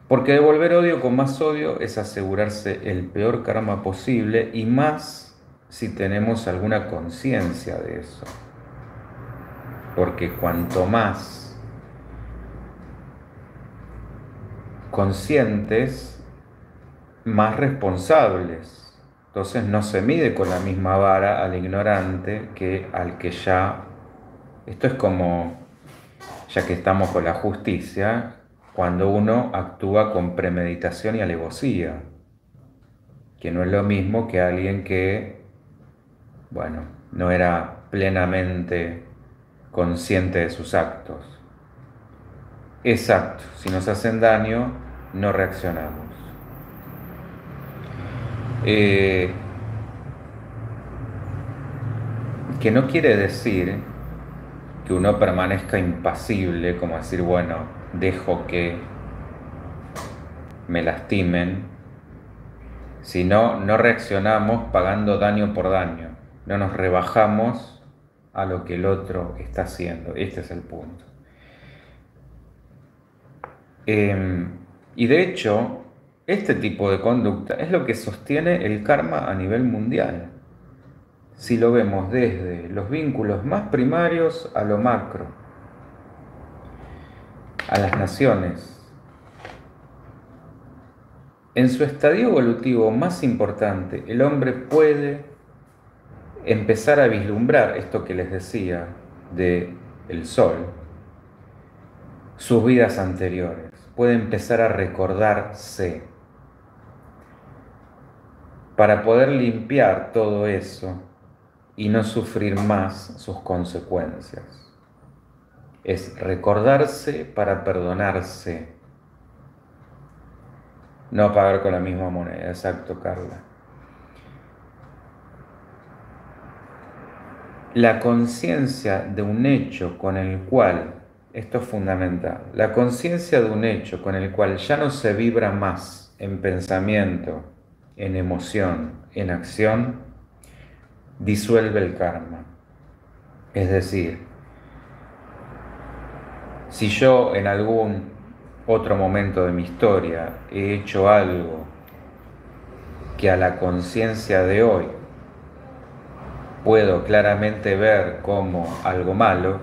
Porque devolver odio con más odio es asegurarse el peor karma posible, y más si tenemos alguna conciencia de eso. Porque cuanto más conscientes, más responsables. Entonces no se mide con la misma vara al ignorante que al que ya... Esto es como, ya que estamos con la justicia, cuando uno actúa con premeditación y alevosía, que no es lo mismo que alguien que, bueno, no era plenamente consciente de sus actos. Exacto, si nos hacen daño, no reaccionamos. Que no quiere decir que uno permanezca impasible, como decir, bueno, dejo que me lastimen, sino no reaccionamos pagando daño por daño, no nos rebajamos a lo que el otro está haciendo. Este es el punto. Y de hecho, este tipo de conducta es lo que sostiene el karma a nivel mundial. Si lo vemos desde los vínculos más primarios a lo macro, a las naciones. En su estadio evolutivo más importante, el hombre puede empezar a vislumbrar esto que les decía del sol, sus vidas anteriores, puede empezar a recordarse para poder limpiar todo eso y no sufrir más sus consecuencias. Es recordarse para perdonarse, no pagar con la misma moneda. Exacto, Carla. La conciencia de un hecho con el cual, esto es fundamental, la conciencia de un hecho con el cual ya no se vibra más en pensamiento, en emoción, en acción, disuelve el karma. Es decir, si yo en algún otro momento de mi historia he hecho algo que a la conciencia de hoy puedo claramente ver como algo malo,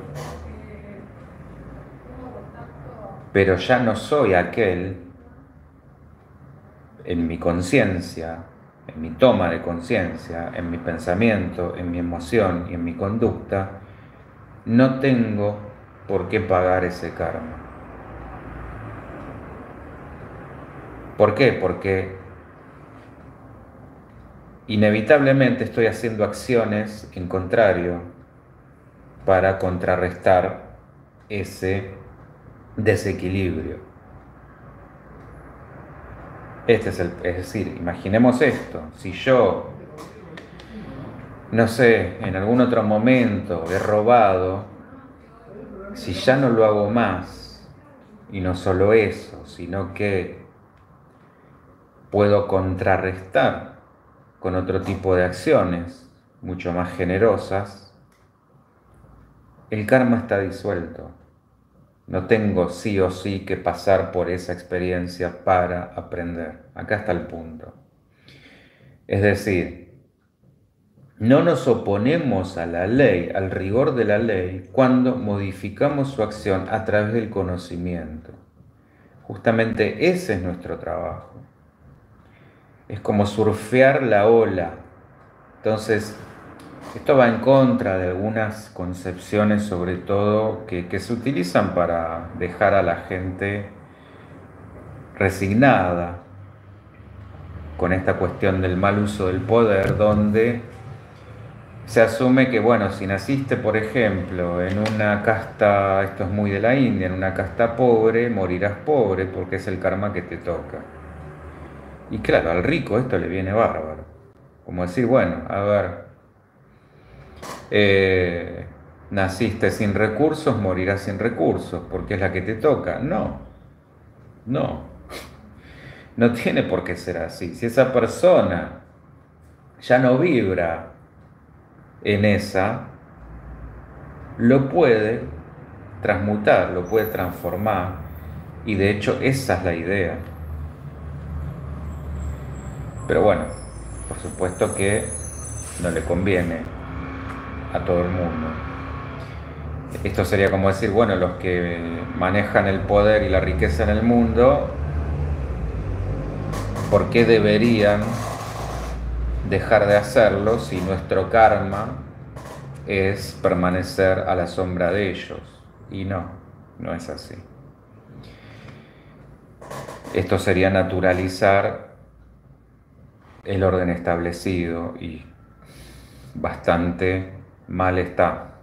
pero ya no soy aquel en mi conciencia, en mi toma de conciencia, en mi pensamiento, en mi emoción y en mi conducta, no tengo por qué pagar ese karma. ¿Por qué? Porque inevitablemente estoy haciendo acciones en contrario para contrarrestar ese desequilibrio. Es decir, imaginemos esto, si yo, no sé, en algún otro momento he robado, si ya no lo hago más, y no solo eso, sino que puedo contrarrestar con otro tipo de acciones mucho más generosas, el karma está disuelto. No tengo sí o sí que pasar por esa experiencia para aprender. Acá está el punto. Es decir, no nos oponemos a la ley, al rigor de la ley, cuando modificamos su acción a través del conocimiento. Justamente ese es nuestro trabajo. Es como surfear la ola. Entonces, esto va en contra de algunas concepciones, sobre todo, que se utilizan para dejar a la gente resignada con esta cuestión del mal uso del poder, donde se asume que, bueno, si naciste, por ejemplo, en una casta, esto es muy de la India, en una casta pobre, morirás pobre porque es el karma que te toca. Y claro, al rico esto le viene bárbaro. Como decir, bueno, a ver, naciste sin recursos, morirás sin recursos, porque es la que te toca. No, no, no tiene por qué ser así. Si esa persona ya no vibra en esa, lo puede transmutar, lo puede transformar, y de hecho esa es la idea. Pero bueno, por supuesto que no le conviene a todo el mundo. Esto sería como decir, bueno, los que manejan el poder y la riqueza en el mundo, ¿por qué deberían dejar de hacerlo si nuestro karma es permanecer a la sombra de ellos? Y no, no es así. Esto sería naturalizar el orden establecido y bastante mal está.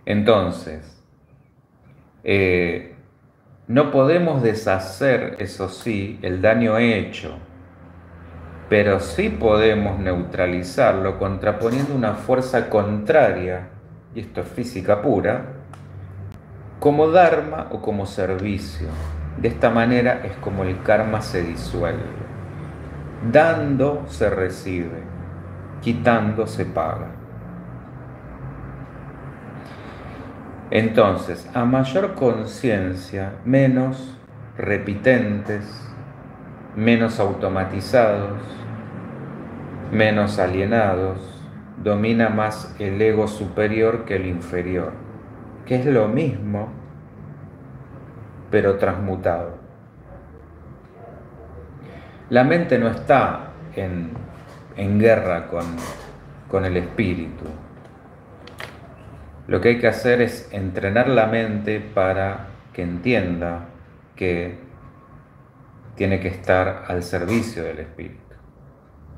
Entonces, no podemos deshacer, eso sí, el daño hecho, pero sí podemos neutralizarlo contraponiendo una fuerza contraria, y esto es física pura, como dharma o como servicio. De esta manera es como el karma se disuelve. Dando se recibe, quitando se paga. Entonces, a mayor conciencia, menos repitentes, menos automatizados, menos alienados, domina más el ego superior que el inferior, que es lo mismo, pero transmutado. La mente no está en guerra con el espíritu. Lo que hay que hacer es entrenar la mente para que entienda que tiene que estar al servicio del espíritu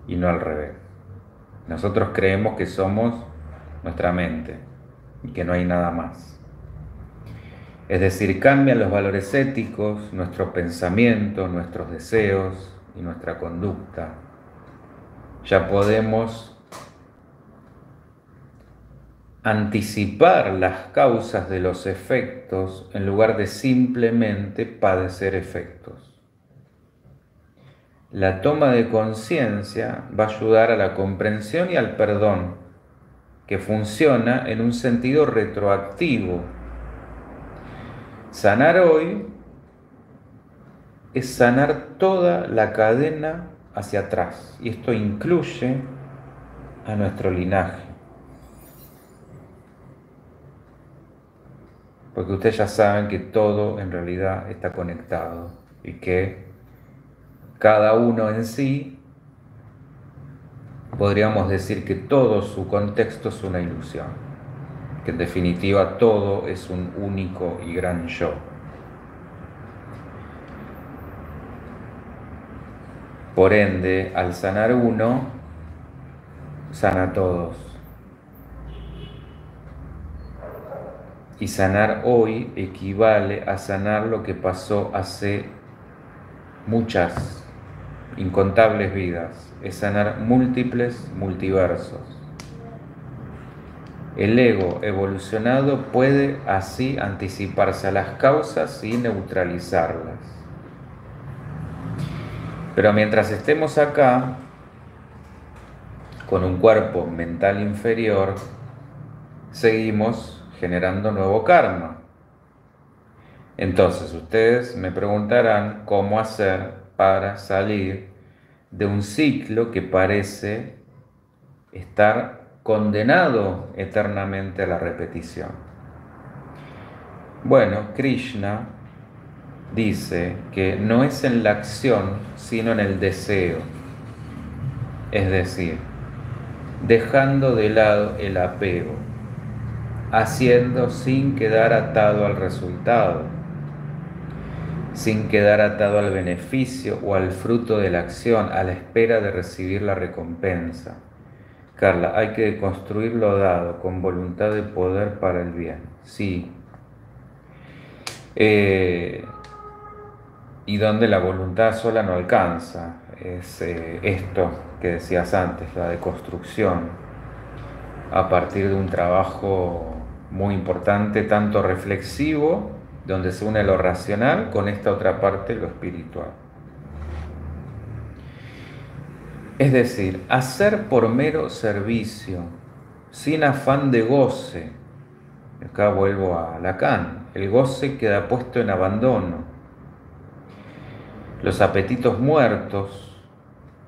y no al revés. Nosotros creemos que somos nuestra mente y que no hay nada más. Es decir, cambian los valores éticos, nuestro pensamiento, nuestros deseos y nuestra conducta. Ya podemos anticipar las causas de los efectos en lugar de simplemente padecer efectos. la toma de conciencia va a ayudar a la comprensión y al perdón, que funciona en un sentido retroactivo. Sanar hoy es sanar toda la cadena hacia atrás, y esto incluye a nuestro linaje. Porque ustedes ya saben que todo en realidad está conectado y que cada uno en sí, podríamos decir que todo su contexto es una ilusión, que en definitiva todo es un único y gran yo. Por ende, al sanar uno, sana a todos. Y sanar hoy equivale a sanar lo que pasó hace muchas, incontables vidas. Es sanar múltiples multiversos. El ego evolucionado puede así anticiparse a las causas y neutralizarlas. Pero mientras estemos acá, con un cuerpo mental inferior, seguimos generando nuevo karma. Entonces ustedes me preguntarán cómo hacer para salir de un ciclo que parece estar condenado eternamente a la repetición. Bueno, Krishna dice que no es en la acción, sino en el deseo. Es decir, dejando de lado el apego, haciendo sin quedar atado al resultado, sin quedar atado al beneficio o al fruto de la acción, a la espera de recibir la recompensa. Carla, hay que deconstruir lo dado con voluntad de poder para el bien. Sí. Y donde la voluntad sola no alcanza. Es esto que decías antes, la deconstrucción, a partir de un trabajo muy importante, tanto reflexivo, donde se une lo racional, con esta otra parte, lo espiritual. Es decir, hacer por mero servicio, sin afán de goce. Acá vuelvo a Lacan. El goce queda puesto en abandono. Los apetitos muertos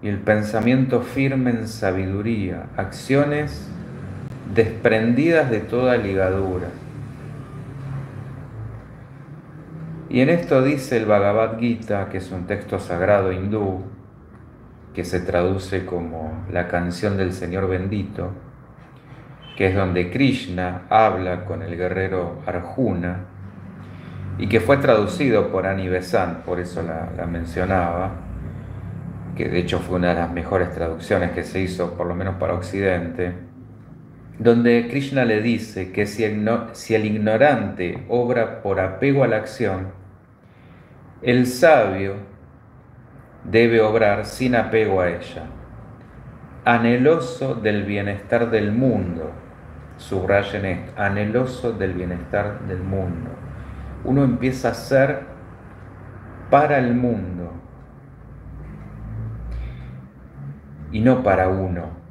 y el pensamiento firme en sabiduría. Acciones desprendidas de toda ligadura. Y en esto dice el Bhagavad Gita, que es un texto sagrado hindú, que se traduce como la canción del Señor bendito, que es donde Krishna habla con el guerrero Arjuna, y que fue traducido por Annie Besant, por eso la mencionaba, que de hecho fue una de las mejores traducciones que se hizo, por lo menos para Occidente, donde Krishna le dice que si el ignorante obra por apego a la acción, el sabio debe obrar sin apego a ella, anheloso del bienestar del mundo. Subrayen esto, anheloso del bienestar del mundo. Uno empieza a ser para el mundo y no para uno.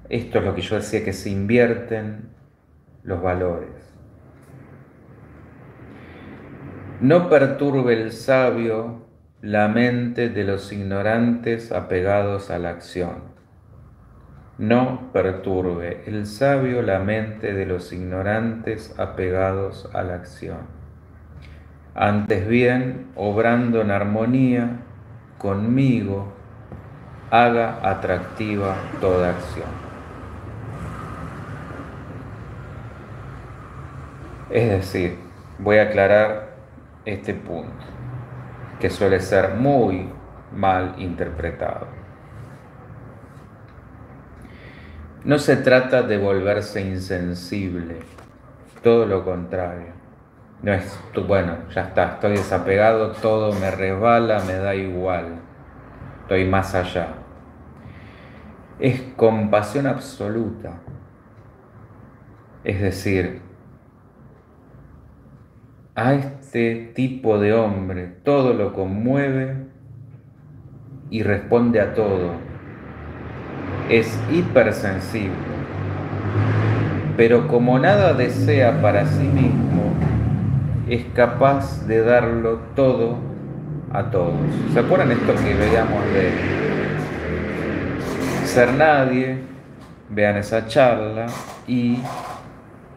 Esto es lo que yo decía, que se invierten los valores. No perturbe el sabio la mente de los ignorantes apegados a la acción. No perturbe el sabio la mente de los ignorantes apegados a la acción. Antes bien, obrando en armonía conmigo, haga atractiva toda acción. Es decir, voy a aclarar este punto, que suele ser muy mal interpretado. No se trata de volverse insensible, todo lo contrario. No es, bueno, ya está, estoy desapegado, todo me resbala, me da igual, estoy más allá. Es compasión absoluta, es decir, a este tipo de hombre todo lo conmueve y responde a todo. Es hipersensible, pero como nada desea para sí mismo, es capaz de darlo todo a todos. ¿Se acuerdan esto que veíamos de Ser Nadie? Vean esa charla. Y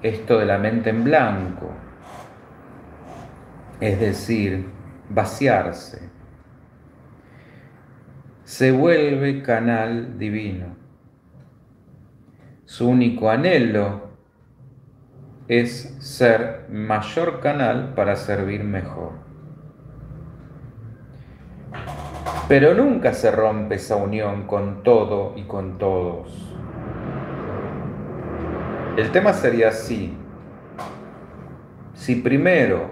esto de la mente en blanco, es decir, vaciarse. Se vuelve canal divino. Su único anhelo es ser mayor canal para servir mejor. Pero nunca se rompe esa unión con todo y con todos. El tema sería así: si primero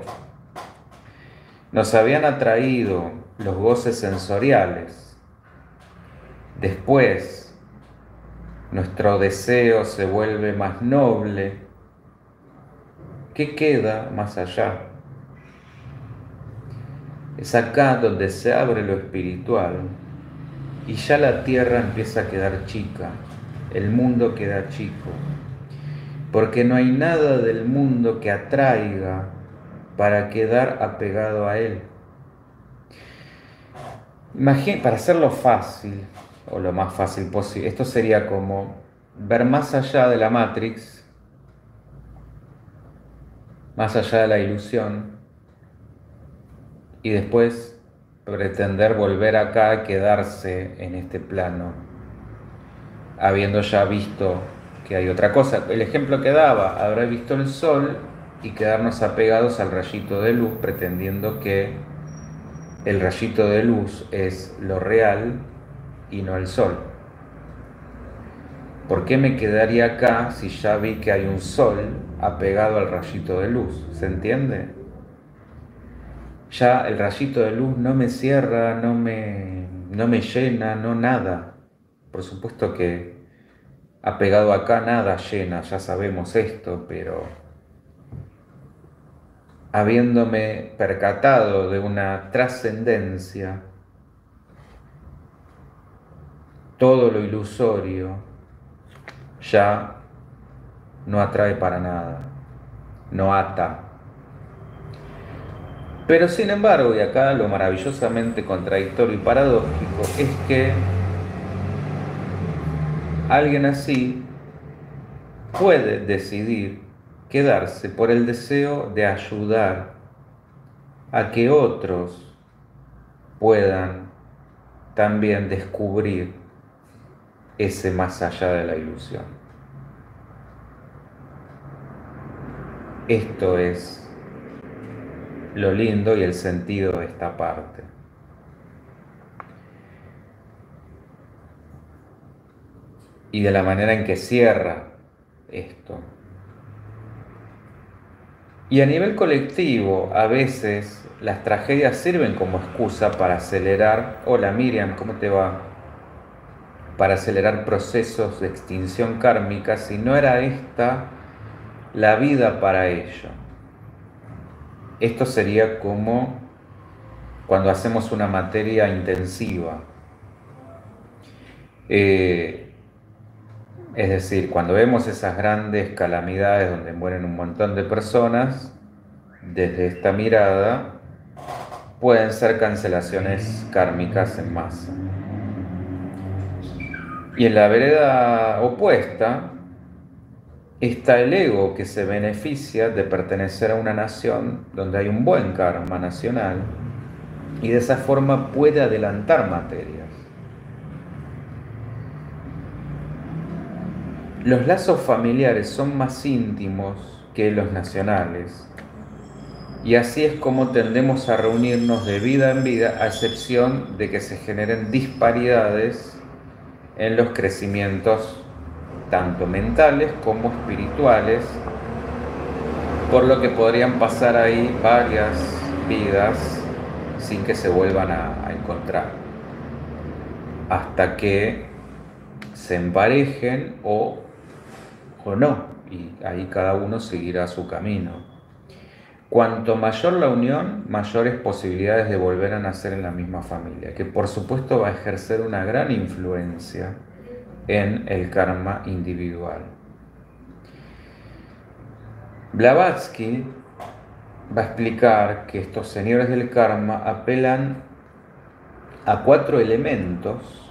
nos habían atraído los goces sensoriales, después nuestro deseo se vuelve más noble, ¿qué queda más allá? Es acá donde se abre lo espiritual y ya la tierra empieza a quedar chica, el mundo queda chico, porque no hay nada del mundo que atraiga para quedar apegado a él. Para hacerlo fácil, o lo más fácil posible, esto sería como ver más allá de la Matrix, más allá de la ilusión, y después pretender volver acá a quedarse en este plano, habiendo ya visto que hay otra cosa. El ejemplo que daba: haber visto el sol y quedarnos apegados al rayito de luz, pretendiendo que el rayito de luz es lo real y no el sol. ¿Por qué me quedaría acá si ya vi que hay un sol apegado al rayito de luz? ¿Se entiende? Ya el rayito de luz no me cierra, no me llena, no nada. Por supuesto que apegado acá nada llena, ya sabemos esto, pero habiéndome percatado de una trascendencia, todo lo ilusorio ya no atrae para nada, no ata. Pero sin embargo, y acá lo maravillosamente contradictorio y paradójico, es que alguien así puede decidir quedarse por el deseo de ayudar a que otros puedan también descubrir ese más allá de la ilusión. Esto es lo lindo y el sentido de esta parte. Y de la manera en que cierra esto. Y a nivel colectivo, a veces las tragedias sirven como excusa para acelerar, hola Miriam, ¿cómo te va? Para acelerar procesos de extinción kármica, si no era esta la vida para ello. Esto sería como cuando hacemos una materia intensiva. Es decir, cuando vemos esas grandes calamidades donde mueren un montón de personas, desde esta mirada pueden ser cancelaciones kármicas en masa. Y en la vereda opuesta está el ego, que se beneficia de pertenecer a una nación donde hay un buen karma nacional y de esa forma puede adelantar materias. Los lazos familiares son más íntimos que los nacionales, y así es como tendemos a reunirnos de vida en vida, a excepción de que se generen disparidades en los crecimientos tanto mentales como espirituales, por lo que podrían pasar ahí varias vidas sin que se vuelvan a encontrar, hasta que se emparejen o no, y ahí cada uno seguirá su camino. cuanto mayor la unión, mayores posibilidades de volver a nacer en la misma familia, que por supuesto va a ejercer una gran influencia en el karma individual. Blavatsky va a explicar que estos señores del karma apelan a 4 elementos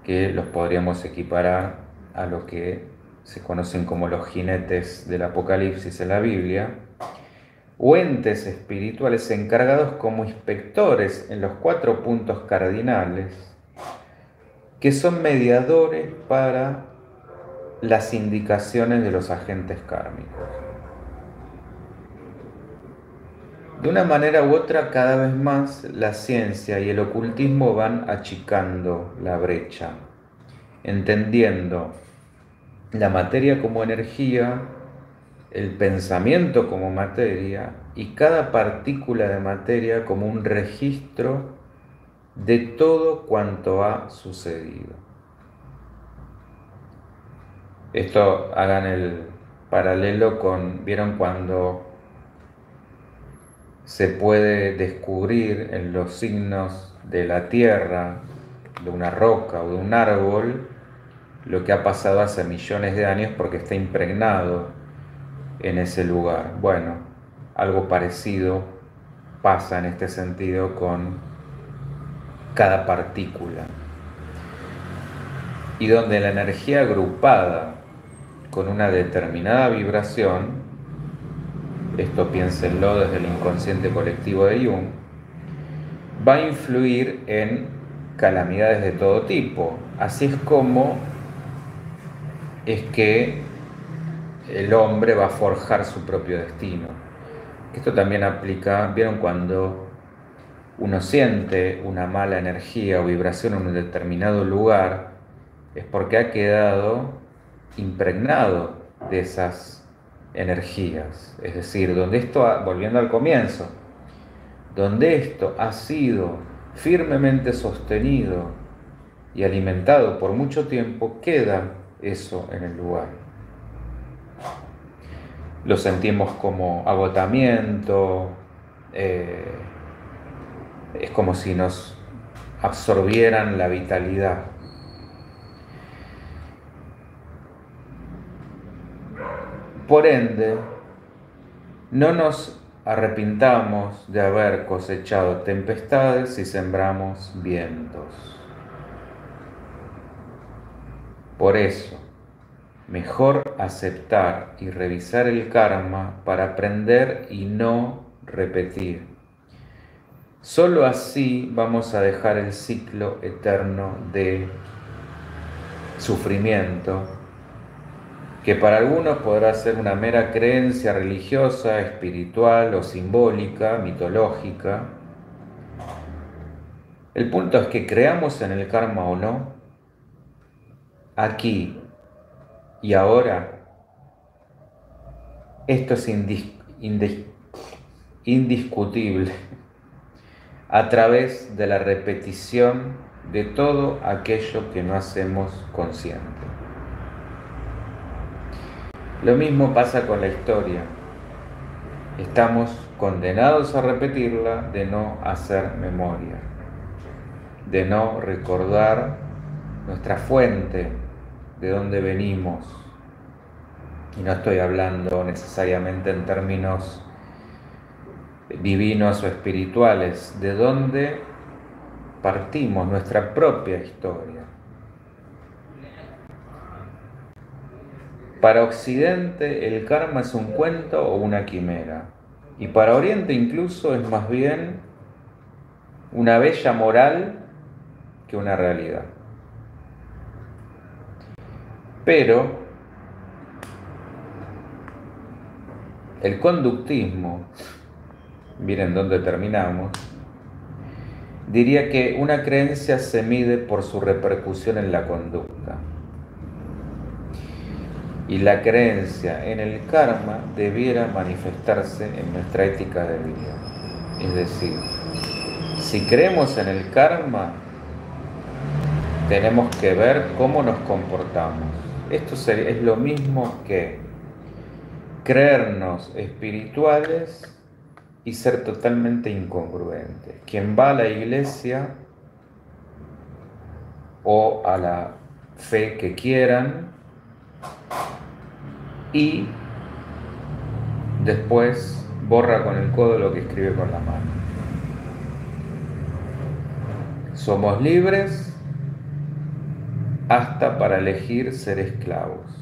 que los podríamos equiparar a lo que se conocen como los jinetes del Apocalipsis en la Biblia, o entes espirituales encargados como inspectores en los 4 puntos cardinales, que son mediadores para las indicaciones de los agentes kármicos. De una manera u otra, cada vez más la ciencia y el ocultismo van achicando la brecha, entendiendo la materia como energía, el pensamiento como materia y cada partícula de materia como un registro de todo cuanto ha sucedido. Esto hagan el paralelo con, ¿vieron cuando se puede descubrir en los signos de la tierra, de una roca o de un árbol, lo que ha pasado hace millones de años porque está impregnado en ese lugar? Bueno, algo parecido pasa en este sentido con cada partícula. Y donde la energía agrupada con una determinada vibración, esto piénsenlo desde el inconsciente colectivo de Jung, va a influir en calamidades de todo tipo. Así es como es que el hombre va a forjar su propio destino. Esto también aplica, ¿vieron cuando uno siente una mala energía o vibración en un determinado lugar? Es porque ha quedado impregnado de esas energías. Es decir, donde esto, volviendo al comienzo, donde esto ha sido firmemente sostenido y alimentado por mucho tiempo, queda eso en el lugar. Lo sentimos como agotamiento, es como si nos absorbieran la vitalidad. Por ende, no nos arrepintamos de haber cosechado tempestades si sembramos vientos. Por eso, mejor aceptar y revisar el karma para aprender y no repetir. Solo así vamos a dejar el ciclo eterno de sufrimiento, que para algunos podrá ser una mera creencia religiosa, espiritual o simbólica, mitológica. El punto es que creamos en el karma o no, aquí y ahora, esto es indiscutible a través de la repetición de todo aquello que no hacemos consciente. Lo mismo pasa con la historia. Estamos condenados a repetirla de no hacer memoria, de no recordar nuestra fuente, de dónde venimos. Y no estoy hablando necesariamente en términos divinos o espirituales, de dónde partimos, nuestra propia historia. Para Occidente el karma es un cuento o una quimera, y para Oriente incluso es más bien una bella moral que una realidad. Pero el conductismo, miren dónde terminamos, diría que una creencia se mide por su repercusión en la conducta. Y la creencia en el karma debiera manifestarse en nuestra ética de vida. Es decir, si creemos en el karma, tenemos que ver cómo nos comportamos. Esto es lo mismo que creernos espirituales y ser totalmente incongruentes. Quien va a la iglesia o a la fe que quieran y después borra con el codo lo que escribe con la mano. Somos libres hasta para elegir ser esclavos.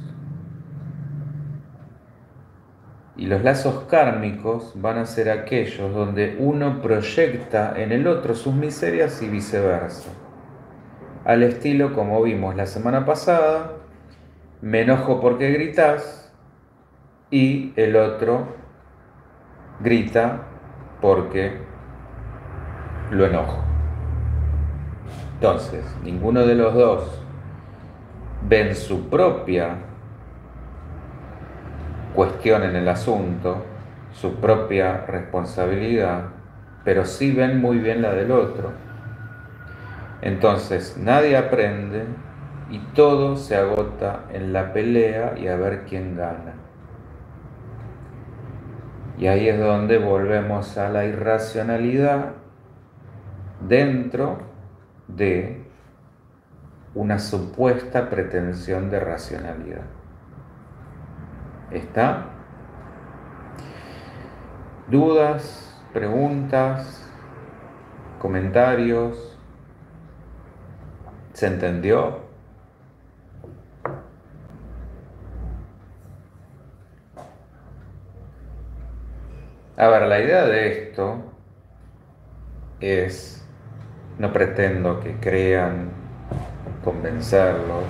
Y los lazos kármicos van a ser aquellos donde uno proyecta en el otro sus miserias y viceversa. Al estilo, como vimos la semana pasada, me enojo porque gritas y el otro grita porque lo enojo. Entonces, ninguno de los dos ven su propia cuestión en el asunto, su propia responsabilidad, pero sí ven muy bien la del otro. Entonces nadie aprende y todo se agota en la pelea y a ver quién gana. Y ahí es donde volvemos a la irracionalidad dentro de una supuesta pretensión de racionalidad. ¿Está? ¿Dudas? ¿Preguntas? ¿Comentarios? ¿Se entendió? A ver, la idea de esto es, no pretendo que crean, convencerlos,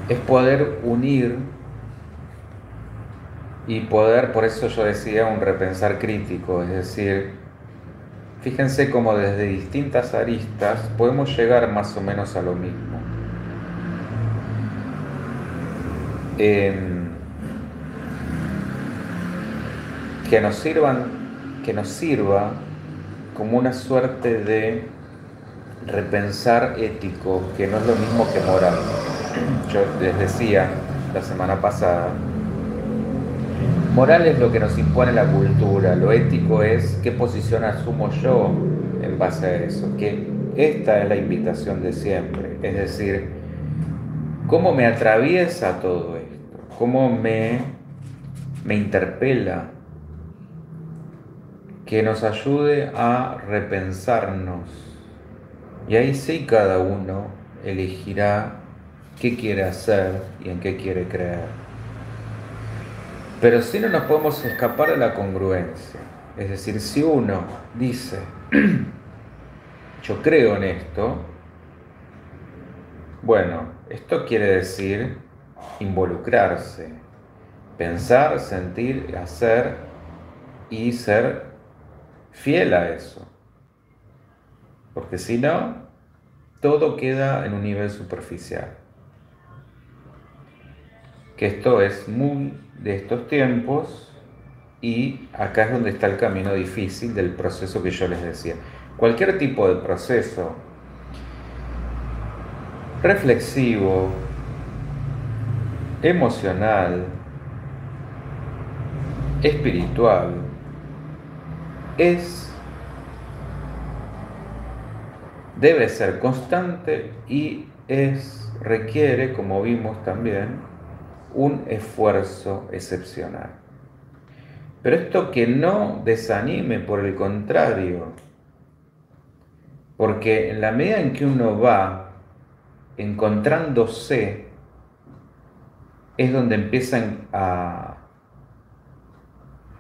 es poder unir y poder, por eso yo decía, un repensar crítico, es decir, fíjense cómo desde distintas aristas podemos llegar más o menos a lo mismo. Que nos sirva como una suerte de repensar ético, que no es lo mismo que moral. Yo les decía la semana pasada, moral es lo que nos impone la cultura, lo ético es qué posición asumo yo en base a eso, que esta es la invitación de siempre, es decir, cómo me atraviesa todo esto, cómo me interpela, que nos ayude a repensarnos. Y ahí sí cada uno elegirá qué quiere hacer y en qué quiere creer. Pero sí no nos podemos escapar de la congruencia. Es decir, si uno dice, yo creo en esto, bueno, esto quiere decir involucrarse, pensar, sentir, hacer y ser fiel a eso. Porque si no, todo queda en un nivel superficial. Que esto es muy de estos tiempos y acá es donde está el camino difícil del proceso que yo les decía. Cualquier tipo de proceso reflexivo, emocional, espiritual, debe ser constante y requiere, como vimos también, un esfuerzo excepcional. Pero esto que no desanime, por el contrario, porque en la medida en que uno va encontrándose, es donde empiezan a...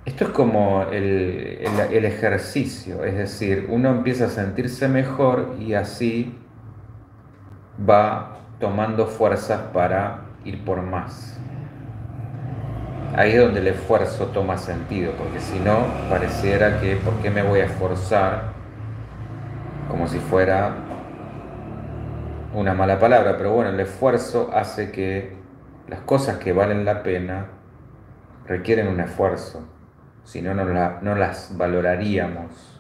Esto es como el ejercicio, es decir, uno empieza a sentirse mejor y así va tomando fuerzas para ir por más. Ahí es donde el esfuerzo toma sentido, porque si no, pareciera que ¿por qué me voy a esforzar? Como si fuera una mala palabra, pero bueno, el esfuerzo hace que las cosas que valen la pena requieren un esfuerzo, si no, no las valoraríamos.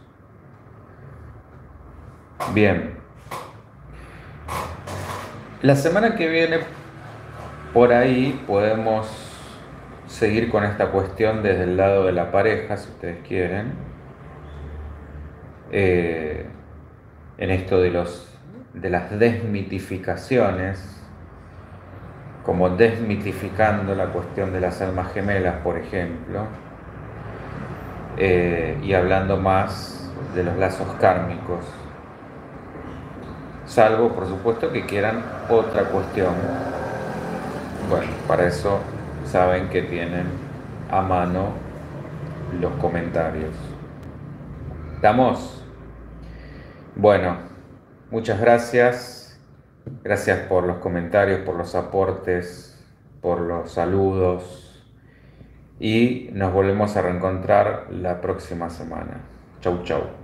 Bien, la semana que viene por ahí podemos seguir con esta cuestión desde el lado de la pareja, si ustedes quieren, en esto de las desmitificaciones, como desmitificando la cuestión de las almas gemelas, por ejemplo, y hablando más de los lazos kármicos, salvo por supuesto que quieran otra cuestión. Bueno, para eso saben que tienen a mano los comentarios. ¿Estamos? Bueno, muchas gracias. Gracias por los comentarios, por los aportes, por los saludos. Y nos volvemos a reencontrar la próxima semana. Chau, chau.